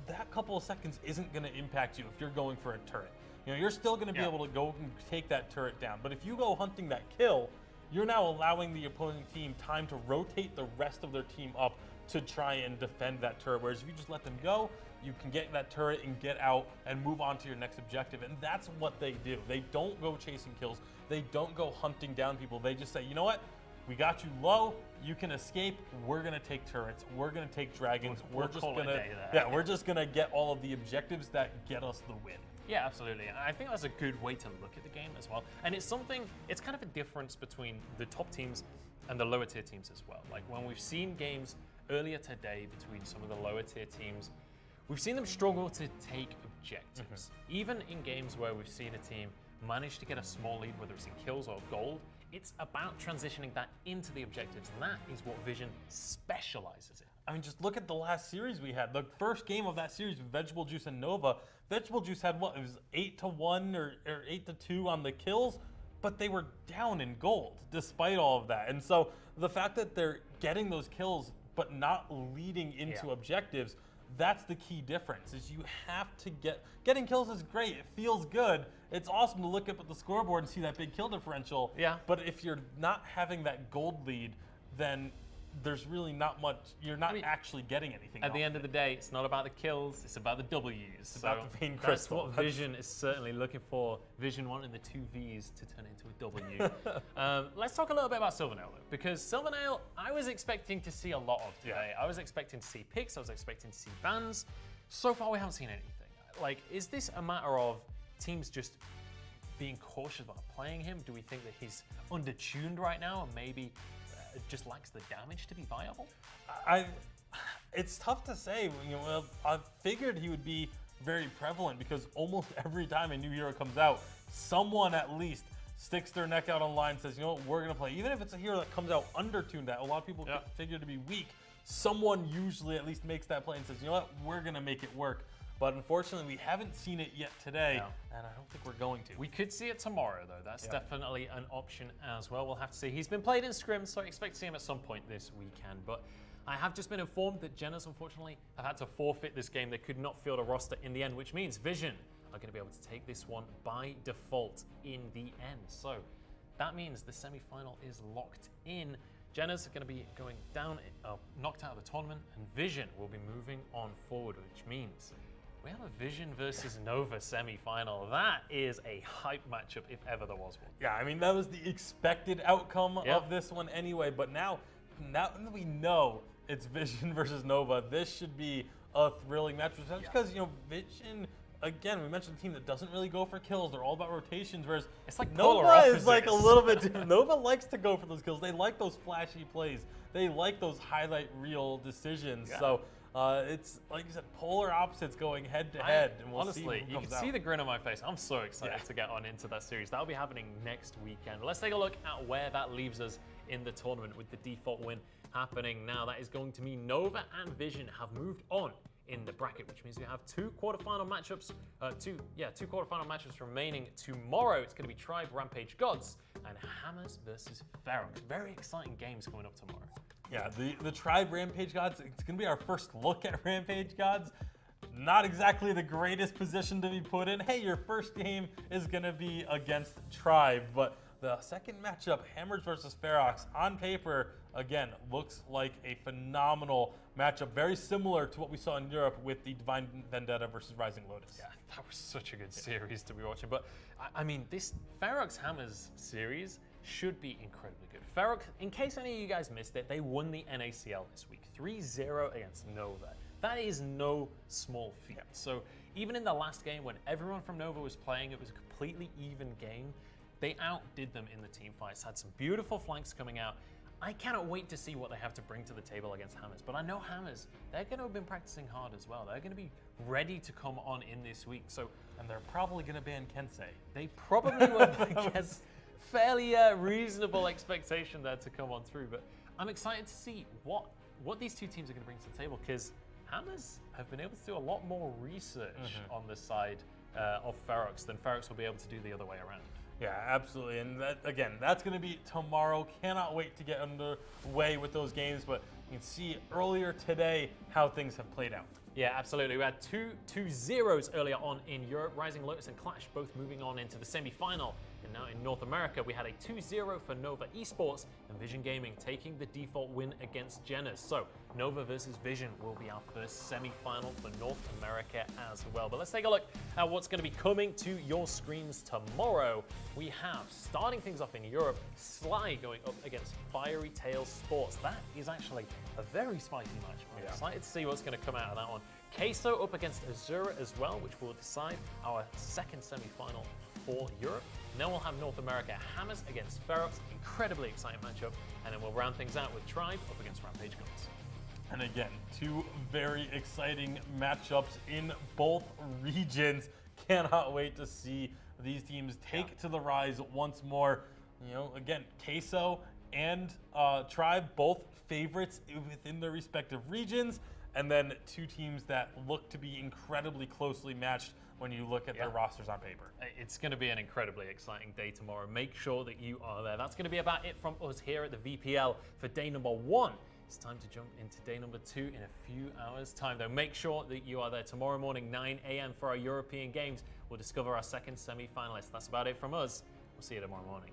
that couple of seconds isn't gonna impact you if you're going for a turret. You're still gonna be able to go and take that turret down. But if you go hunting that kill, you're now allowing the opposing team time to rotate the rest of their team up to try and defend that turret. Whereas if you just let them go, you can get that turret and get out and move on to your next objective. And that's what they do. They don't go chasing kills. They don't go hunting down people. They just say, you know what? We got you low. You can escape. We're gonna take turrets. We're gonna take dragons. We're just gonna get all of the objectives that get us the win. Yeah, absolutely. And I think that's a good way to look at the game as well. And it's kind of a difference between the top teams and the lower tier teams as well. Like when we've seen games earlier today between some of the lower tier teams, we've seen them struggle to take objectives. Even in games where we've seen a team manage to get a small lead, whether it's in kills or gold, it's about transitioning that into the objectives, and that is what Vision specializes in. I mean, just look at the last series we had. The first game of that series with Vegetable Juice and Nova, Vegetable Juice had what? It was 8-1 or 8-2 on the kills, but they were down in gold despite all of that. And so the fact that they're getting those kills but not leading into objectives, that's the key difference. Is you have to getting kills is great. It feels good. It's awesome to look up at the scoreboard and see that big kill differential. Yeah. But if you're not having that gold lead, then there's really not much. You're not actually getting anything. At the end of the day, it's not about the kills, it's about the W's. It's about the Vein That's Crystal. what Vision is certainly looking for. Vision wanting the 2 V's to turn into a W. Let's talk a little bit about Silvernail, though, because Silvernail, I was expecting to see a lot of today. I was expecting to see picks, I was expecting to see bans. So far, we haven't seen anything. Like, is this a matter of teams just being cautious about playing him? Do we think that he's undertuned right now and maybe just lacks the damage to be viable? It's tough to say. I figured he would be very prevalent because almost every time a new hero comes out, someone at least sticks their neck out on line and says, you know what, we're going to play. Even if it's a hero that comes out undertuned that a lot of people figure to be weak, someone usually at least makes that play and says, you know what, we're going to make it work. But unfortunately, we haven't seen it yet today, and I don't think we're going to. We could see it tomorrow, though. That's definitely an option as well. We'll have to see. He's been played in scrims, so I expect to see him at some point this weekend. But I have just been informed that Jenners, unfortunately, have had to forfeit this game. They could not field a roster in the end, which means Vision are going to be able to take this one by default in the end. So that means the semi-final is locked in. Jenners are going to be going down, knocked out of the tournament, and Vision will be moving on forward, which means we have a Vision versus Nova semi-final. That is a hype matchup if ever there was one. Yeah, I mean, that was the expected outcome of this one anyway, but now that we know it's Vision versus Nova, this should be a thrilling match. Just because, Vision, again, we mentioned a team that doesn't really go for kills. They're all about rotations, whereas it's like Nova is like a little bit different. Nova likes to go for those kills. They like those flashy plays. They like those highlight reel decisions. Yeah. So it's, like you said, polar opposites going head to head. And we'll honestly, see who you comes can out. see the grin on my face. I'm so excited to get on into that series. That'll be happening next weekend. Let's take a look at where that leaves us in the tournament with the default win happening now. That is going to mean Nova and Vision have moved on in the bracket, which means we have two quarterfinal matchups remaining tomorrow. It's going to be Tribe Rampage Gods and Hammers versus Ferox. Very exciting games coming up tomorrow. Yeah, the Tribe Rampage Gods, it's going to be our first look at Rampage Gods. Not exactly the greatest position to be put in. Hey, your first game is going to be against Tribe, but the second matchup, Hammers versus Ferox, on paper, again, looks like a phenomenal matchup. Very similar to what we saw in Europe with the Divine Vendetta versus Rising Lotus. Yeah, that was such a good series to be watching. But, I mean, this Ferox Hammers series should be incredibly good. Ferox, in case any of you guys missed it, they won the NACL this week, 3-0 against Nova. That is no small feat. So even in the last game when everyone from Nova was playing, it was a completely even game. They outdid them in the team fights, had some beautiful flanks coming out. I cannot wait to see what they have to bring to the table against Hammers. But I know Hammers, they're going to have been practicing hard as well. They're going to be ready to come on in this week. And they're probably going to ban Kensei. They probably will. I guess fairly reasonable expectation there to come on through. But I'm excited to see what these two teams are going to bring to the table, because Hammers have been able to do a lot more research on the side of Ferox than Ferox will be able to do the other way around. Yeah, absolutely. And that, again, that's going to be tomorrow. Cannot wait to get underway with those games. But you can see earlier today how things have played out. Yeah, absolutely. We had two zeros earlier on in Europe. Rising Lotus and Clash both moving on into the semi-final. And now in North America, we had a 2-0 for Nova Esports and Vision Gaming taking the default win against Jenners. So Nova versus Vision will be our first semi-final for North America as well. But let's take a look at what's going to be coming to your screens tomorrow. We have, starting things off in Europe, Sly going up against Fiery Tail Sports. That is actually a very spicy match. I'm excited to see what's going to come out of that one. Queso up against Azura as well, which will decide our second semi-final for Europe. And then we'll have North America Hammers against Ferox, incredibly exciting matchup, and then we'll round things out with Tribe up against Rampage Gods. And again, two very exciting matchups in both regions. Cannot wait to see these teams take to the rise once more. Again, Queso and Tribe, both favorites within their respective regions, and then two teams that look to be incredibly closely matched when you look at their rosters on paper. It's going to be an incredibly exciting day tomorrow. Make sure that you are there. That's going to be about it from us here at the VPL for day number 1. It's time to jump into day number 2 in a few hours' time, though. Make sure that you are there tomorrow morning, 9 a.m. for our European games. We'll discover our second semi-finalist. That's about it from us. We'll see you tomorrow morning.